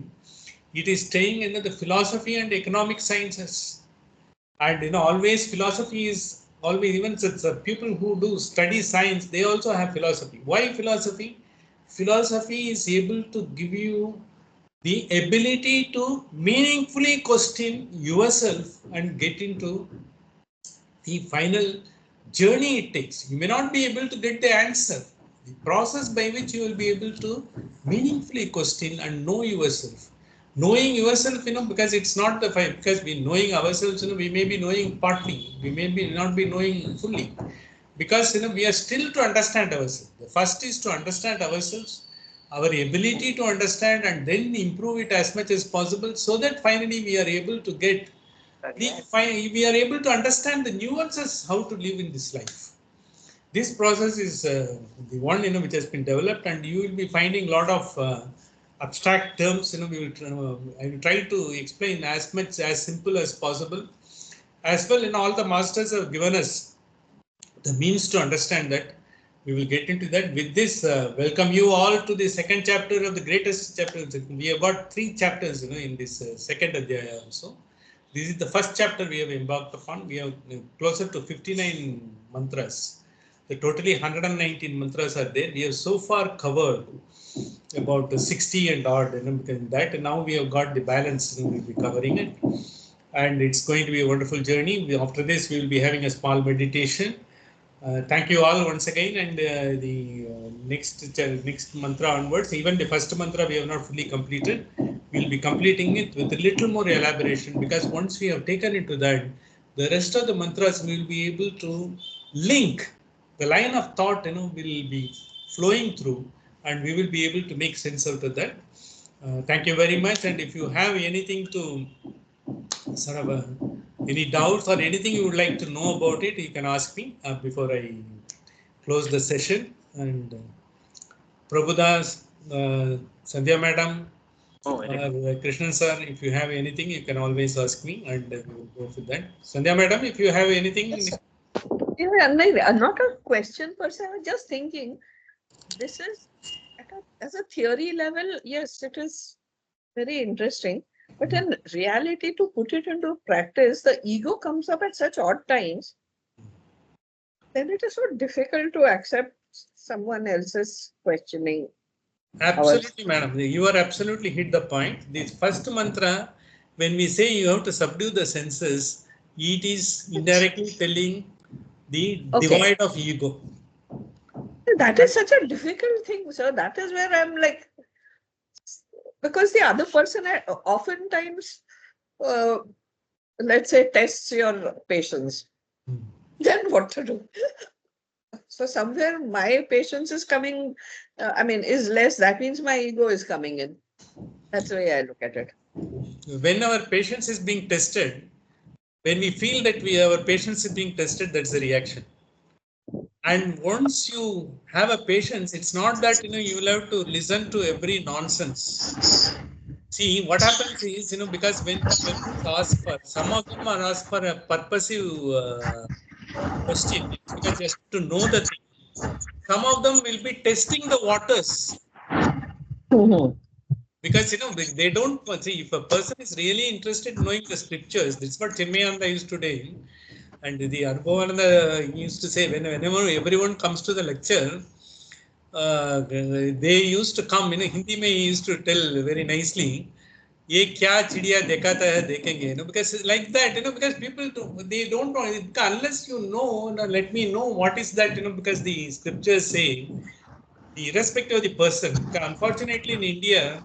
It is staying in the philosophy and economic sciences. And always philosophy is always, even people who do study science, they also have philosophy. Why philosophy? Philosophy is able to give you the ability to meaningfully question yourself and get into the final journey it takes. You may not be able to get the answer. The process by which you will be able to meaningfully question and know yourself. Knowing yourself, because it's not the fight, because we knowing ourselves, we may be knowing partly, we may be not be knowing fully, because we are still to understand ourselves. The first is to understand ourselves, our ability to understand, and then improve it as much as possible, so that finally we are able to get we are able to understand the nuances how to live in this life. This process is the one which has been developed, and you will be finding a lot of abstract terms. I will try to explain as much as simple as possible. As well, all the masters have given us the means to understand that. We will get into that. With this, welcome you all to the second chapter of the greatest chapter. We have got 3 chapters, in this second adhyaya also. This is the first chapter we have embarked upon. We have closer to 59 mantras. The totally 119 mantras are there. We have so far covered about 60 and odd, because that, and now we have got the balance. We'll be covering it, and it's going to be a wonderful journey. After this, we will be having a small meditation. Thank you all once again, and the next mantra onwards, even the first mantra we have not fully completed. We'll be completing it with a little more elaboration, because once we have taken into that, the rest of the mantras we will be able to link. The line of thought, will be flowing through, and we will be able to make sense out of that. Thank you very much, and if you have anything to sort of any doubts or anything you would like to know about it, you can ask me before I close the session. And Prabhudas, Sandhya Madam, Krishnan sir, if you have anything, you can always ask me, and we will go with that. Sandhya Madam, if you have anything. Yes. Yeah, not a question per se. I was just thinking, this is as a theory level, yes, it is very interesting. But in reality, to put it into practice, the ego comes up at such odd times. Then it is so difficult to accept someone else's questioning. Absolutely, madam. You are absolutely hit the point. This first mantra, when we say you have to subdue the senses, it is indirectly telling the divide of ego. That is such a difficult thing, sir. That is where I'm like, because the other person oftentimes let's say, tests your patience, then what to do? So somewhere my patience is coming, is less. That means my ego is coming in. That's the way I look at it. When our patience is being tested, when we feel that our patience is being tested, that's the reaction. And once you have a patience, it's not that you will have to listen to every nonsense. See, what happens is, because when persons ask for, some of them are asked for a purposive question, because just to know the thing. Some of them will be testing the waters, Mhm. because they don't see, if a person is really interested in knowing the scriptures. That's what Chinmayananda used to do, and the Anubhavananda used to say, whenever everyone comes to the lecture, they used to come, Hindi mein he used to tell very nicely, ये क्या चिड़िया दिखाता है देखेंगे, because it's like that, because people they don't know, unless let me know what is that, because the scriptures say, irrespective of the person. Unfortunately, in India,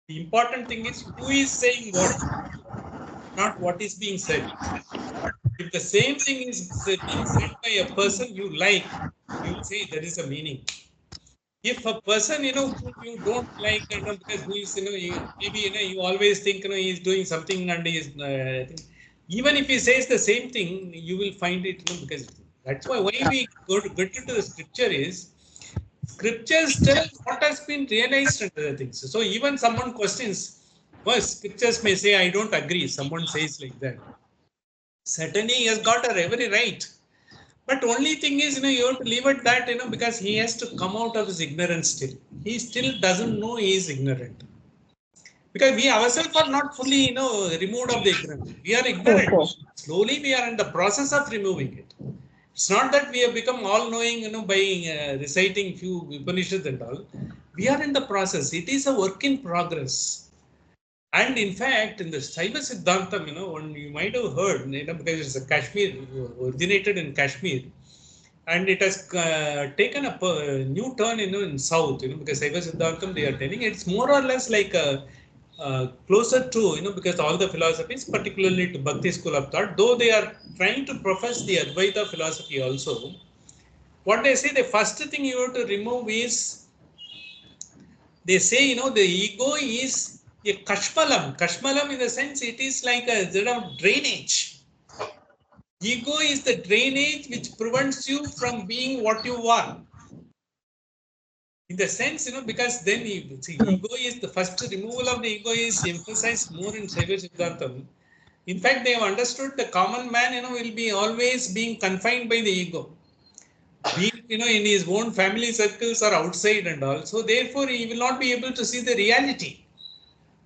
the important thing is who is saying what, not what is being said. If the same thing is being said by a person you like, you will say there is a meaning. If a person, whom you don't like, because who is, maybe, you always think, he is doing something and he is, even if he says the same thing, you will find it, because that's why we get into the scripture is, scriptures tell what has been realized and other things. So even someone questions, well, scriptures may say, I don't agree. Someone says like that. Certainly, he has got a every right. But only thing is, you have to leave it that, because he has to come out of his ignorance still. He still doesn't know he is ignorant. Because we ourselves are not fully, removed of the ignorance. We are ignorant. Okay. Slowly, we are in the process of removing it. It's not that we have become all knowing, by reciting few Upanishads and all. We are in the process. It is a work in progress. And in fact, in the Saiva Siddhantam, one you might have heard, because it's a Kashmir, originated in Kashmir, and it has taken a new turn, in South, because Saiva Siddhantam, they are telling it's more or less like a closer to, because all the philosophies, particularly to Bhakti school of thought, though they are trying to profess the Advaita philosophy also, what they say, the first thing you have to remove is, they say, the ego is a kashmalam. Kashmalam in the sense it is like a drainage. Ego is the drainage which prevents you from being what you are. In the sense, because then ego is the first removal of the ego is emphasized more in Saiva Siddhantam. In fact, they have understood the common man, will be always being confined by the ego. Be it, in his own family circles or outside and all. So therefore, he will not be able to see the reality,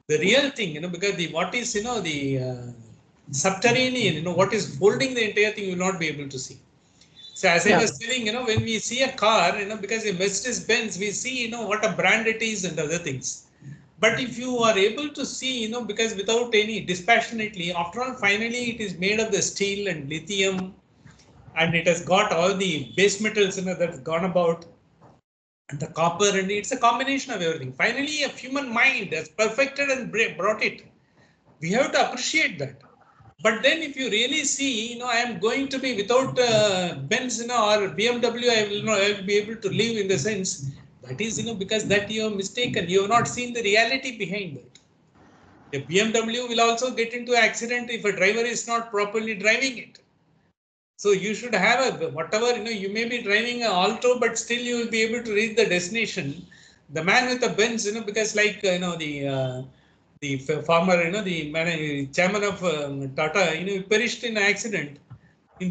the real thing, because the what is, the subterranean, what is holding the entire thing, you will not be able to see. So as I Yeah. was telling, when we see a car, because a Mercedes Benz, we see, what a brand it is and other things. But if you are able to see, because without any dispassionately, after all, finally it is made of the steel and lithium, and it has got all the base metals, that's gone about, and the copper, and it's a combination of everything. Finally, a human mind has perfected and brought it. We have to appreciate that. But then if you really see, I am going to be without Benz, or BMW, I will be able to live, in the sense that is, because that you have mistaken. You have not seen the reality behind that. A BMW will also get into an accident if a driver is not properly driving it. So you should have a, whatever, you may be driving an Alto, but still you will be able to reach the destination. The man with the Benz, because like, the former, the chairman of Tata, he perished in an accident.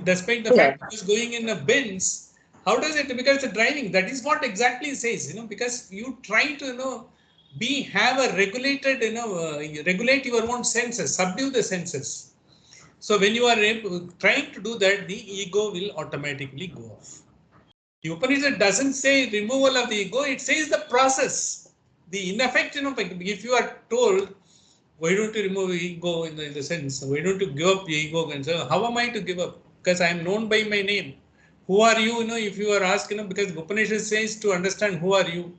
Despite the Yeah. fact he was going in a Benz, how does it? Because the driving, that is what exactly it says, because you try to, have a regulated, regulate your own senses, subdue the senses. So when you are trying to do that, the ego will automatically go off. The Upanishad doesn't say removal of the ego, it says the process. The in effect, if you are told, why don't you remove ego, in the sense, why don't you give up ego? And so, how am I to give up? Because I am known by my name. Who are you? If you are asked, because Upanishad says to understand who are you.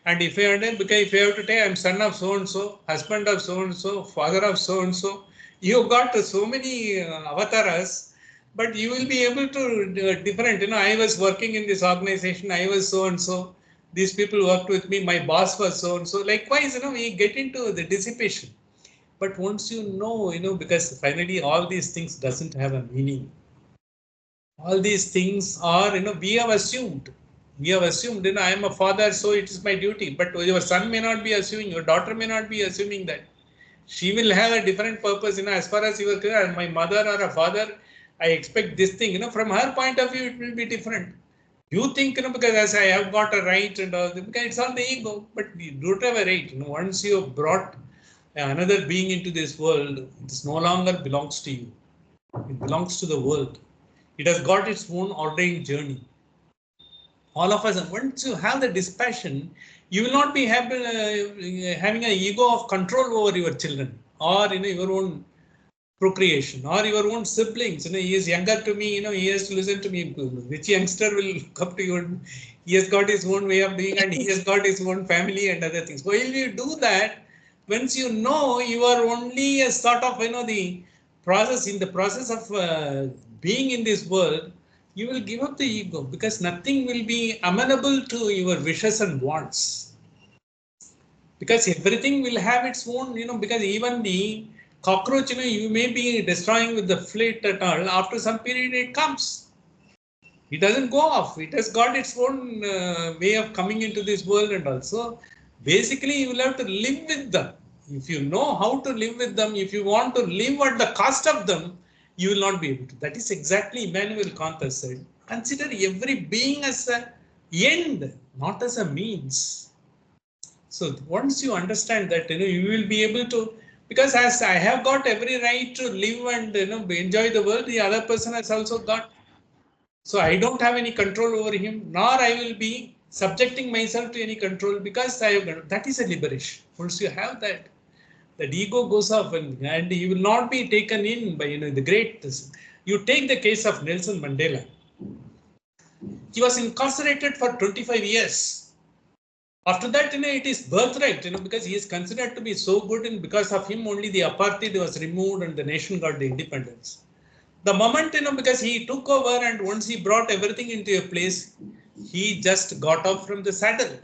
And because if you have to say, I am son of so and so, husband of so and so, father of so and so, You got so many avatars, but you will be able to different. I was working in this organization. I was so and so. These people worked with me. My boss was so and so. Likewise, we get into the dissipation. But once because finally all these things doesn't have a meaning. All these things are, we have assumed. We have assumed, I am a father, so it is my duty. But your son may not be assuming, your daughter may not be assuming that. She will have a different purpose, as far as you are clear, my mother or a father, I expect this thing, from her point of view, it will be different. You think, because as I have got a right and all, because it's all the ego, but you don't have a right. Once you have brought another being into this world, it no longer belongs to you. It belongs to the world. It has got its own ordained journey. All of us, once you have the dispassion, you will not be having an ego of control over your children or your own procreation or your own siblings. He is younger to me, he has to listen to me. Which youngster will come to you? He has got his own way of doing and he has got his own family and other things. While you do that, once you are only a sort of, the process, in the process of being in this world, you will give up the ego because nothing will be amenable to your wishes and wants. Because everything will have its own, because even the cockroach, you may be destroying with the fleet at all. After some period, it comes. It doesn't go off. It has got its own way of coming into this world, and also basically you will have to live with them. If you know how to live with them, if you want to live at the cost of them, you will not be able to. That is exactly Immanuel Kant has said. Consider every being as an end, not as a means. So once you understand that, you will be able to, because as I have got every right to live and enjoy the world, the other person has also got. So I don't have any control over him, nor I will be subjecting myself to any control because I have, that is a liberation. Once you have that, that ego goes off and you will not be taken in by the great. You take the case of Nelson Mandela. He was incarcerated for 25 years. After that, it is birthright, because he is considered to be so good, and because of him only the apartheid was removed and the nation got the independence. The moment, because he took over and once he brought everything into a place, he just got off from the saddle.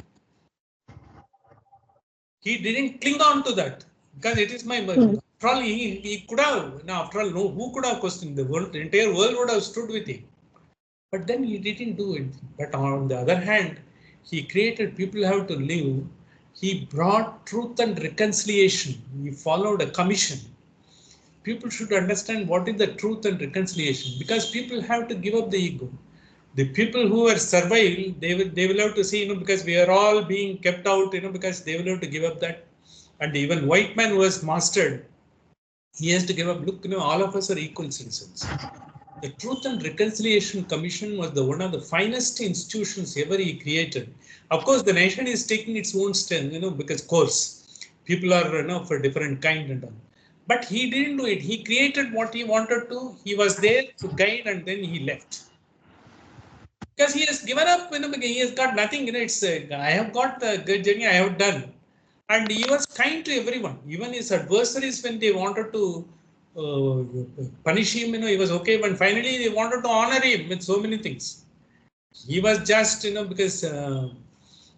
He didn't cling on to that because it is my Hmm. after all, he could have, after all, no, who could have questioned the world? The entire world would have stood with him. But then he didn't do it. But on the other hand, he created people have to live. He brought truth and reconciliation. He followed a commission. People should understand what is the truth and reconciliation because people have to give up the ego. The people who are survived, they will have to see, because we are all being kept out, because they will have to give up that. And even white man who has mastered, he has to give up. Look, all of us are equal citizens. The Truth and Reconciliation Commission was one of the finest institutions ever he created. Of course, the nation is taking its own stand, because course people are, for different kind and all. But he didn't do it. He created what he wanted to. He was there to guide, and then he left because he has given up. Because he has got nothing. It's I have got the good journey I have done, and he was kind to everyone, even his adversaries when they wanted to punish him. He was okay. But finally, they wanted to honor him with so many things. He was just, because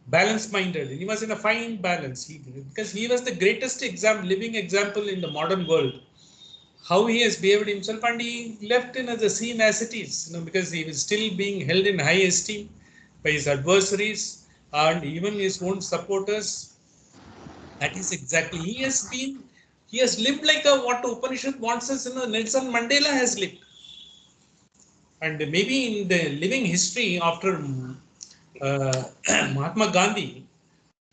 balance-minded. He was in a fine balance. Because he was the greatest living example in the modern world how he has behaved himself, and he left the scene as it is, because he was still being held in high esteem by his adversaries and even his own supporters. That is exactly, he has lived like what Upanishad wants us, Nelson Mandela has lived. And maybe in the living history after Mahatma Gandhi,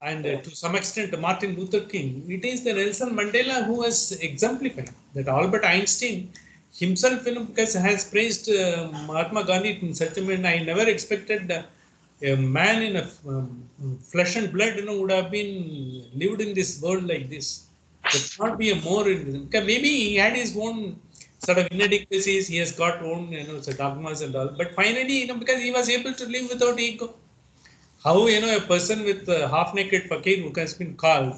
and to some extent Martin Luther King, it is the Nelson Mandela who has exemplified that. Albert Einstein himself, because has praised Mahatma Gandhi in such a way. I never expected a man in a flesh and blood, would have been lived in this world like this. There should not be a more. Because maybe he had his own sort of inadequacies. He has got own, dogmas and all. But finally, because he was able to live without ego. How, a person with half-naked fakir who has been called,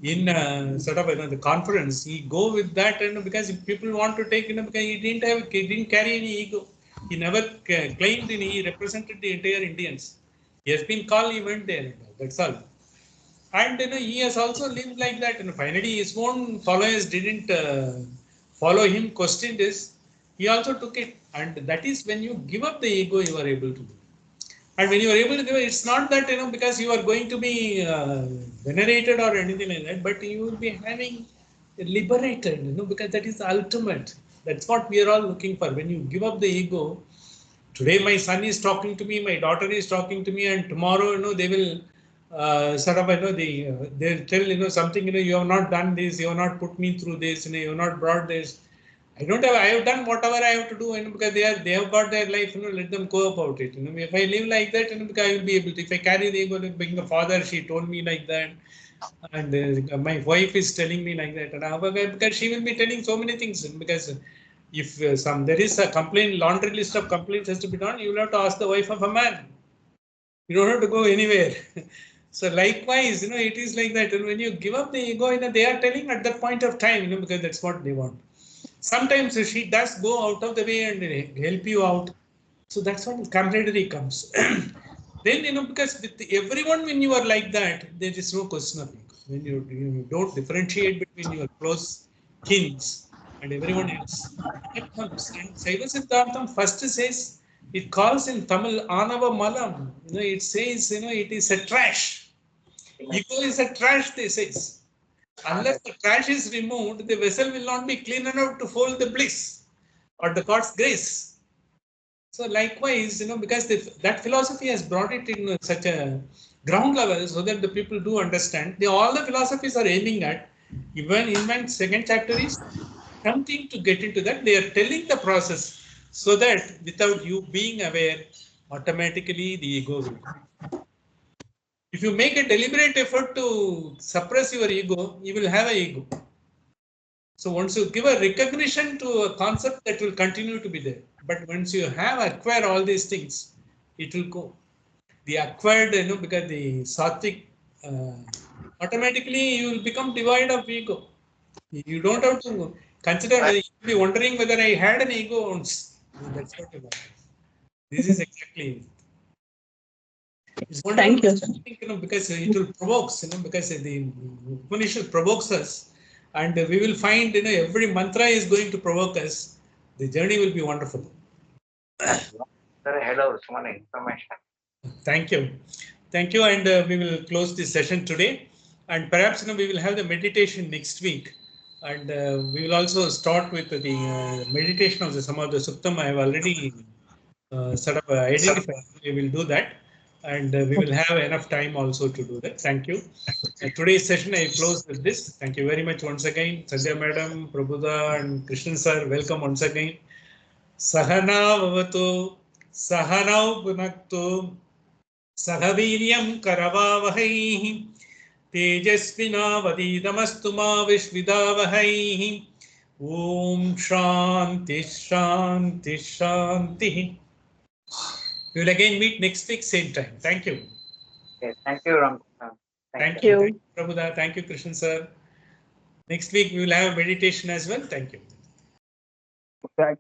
in sort of the conference, he go with that, and because if people want to take, because he didn't carry any ego. He never claimed he represented the entire Indians. He has been called, he went there. That's all. And he has also lived like that. And finally, his own followers didn't follow him, questioned this. He also took it. And that is when you give up the ego, you are able to do. And when you are able to give it, it's not that, because you are going to be venerated or anything like that, but you will be having liberated, because that is the ultimate. That's what we are all looking for. When you give up the ego, today my son is talking to me, my daughter is talking to me, and tomorrow, they will sort of, they'll tell, something, you have not done this, you have not put me through this, you have not brought this. I have done whatever I have to do, because they have got their life, let them go about it. If I live like that, because I will be able to, if I carry the ego, like being a father, she told me like that, and my wife is telling me like that, and because she will be telling so many things, because if there is a complaint, laundry list of complaints has to be done, you will have to ask the wife of a man. You don't have to go anywhere. So likewise, it is like that. And when you give up the ego, they are telling at that point of time, because that's what they want. Sometimes she does go out of the way and help you out. So that's when camaraderie comes. Then, because with everyone, when you are like that, there is no question of ego. When you don't differentiate between your close kins and everyone else, that comes. And Saiva Siddhartham first says, it calls in Tamil Anava Malam. It says, it is a trash. Ego is a trash, they says. Unless the trash is removed, the vessel will not be clean enough to hold the bliss or the God's grace. So likewise, because that philosophy has brought it in such a ground level so that the people do understand. All the philosophies are aiming at, even in my second chapter is attempting to get into that. They are telling the process so that without you being aware, automatically the ego will. If you make a deliberate effort to suppress your ego, you will have an ego. So once you give a recognition to a concept, that will continue to be there. But once you have acquired all these things, it will go. The acquired, because the sattvic, automatically you will become devoid of ego. You don't have to consider whether you will be wondering whether I had an ego once. That's what you want. This is exactly it. It's wonderful, Thank you. because it will provokes, because the Upanishad provokes us, and we will find, every mantra is going to provoke us. The journey will be wonderful. Hello, so much information. Thank you. Thank you. And we will close this session today. And perhaps, we will have the meditation next week. And we will also start with the meditation of the Samadha Suktam. I have already sort of identified. We will do that. And we will have enough time also to do that. Thank you. Today's session I close with this. Thank you very much once again. Sandhya Madam, Prabhuda and Krishnan Sir, welcome once again. Sahana Vavatu, Sahanau Punaktu, Sahaviryam Karavavahaihi, Tejasvinavadidamastu ma Vishvidavahaihi. Om Shanti Shanti Shanti. We will again meet next week, same time. Thank you. Okay, thank you, Ram. Thank you. Thank you, Prabhuda. Thank you, Krishnan Sir. Next week we will have meditation as well. Thank you. Thank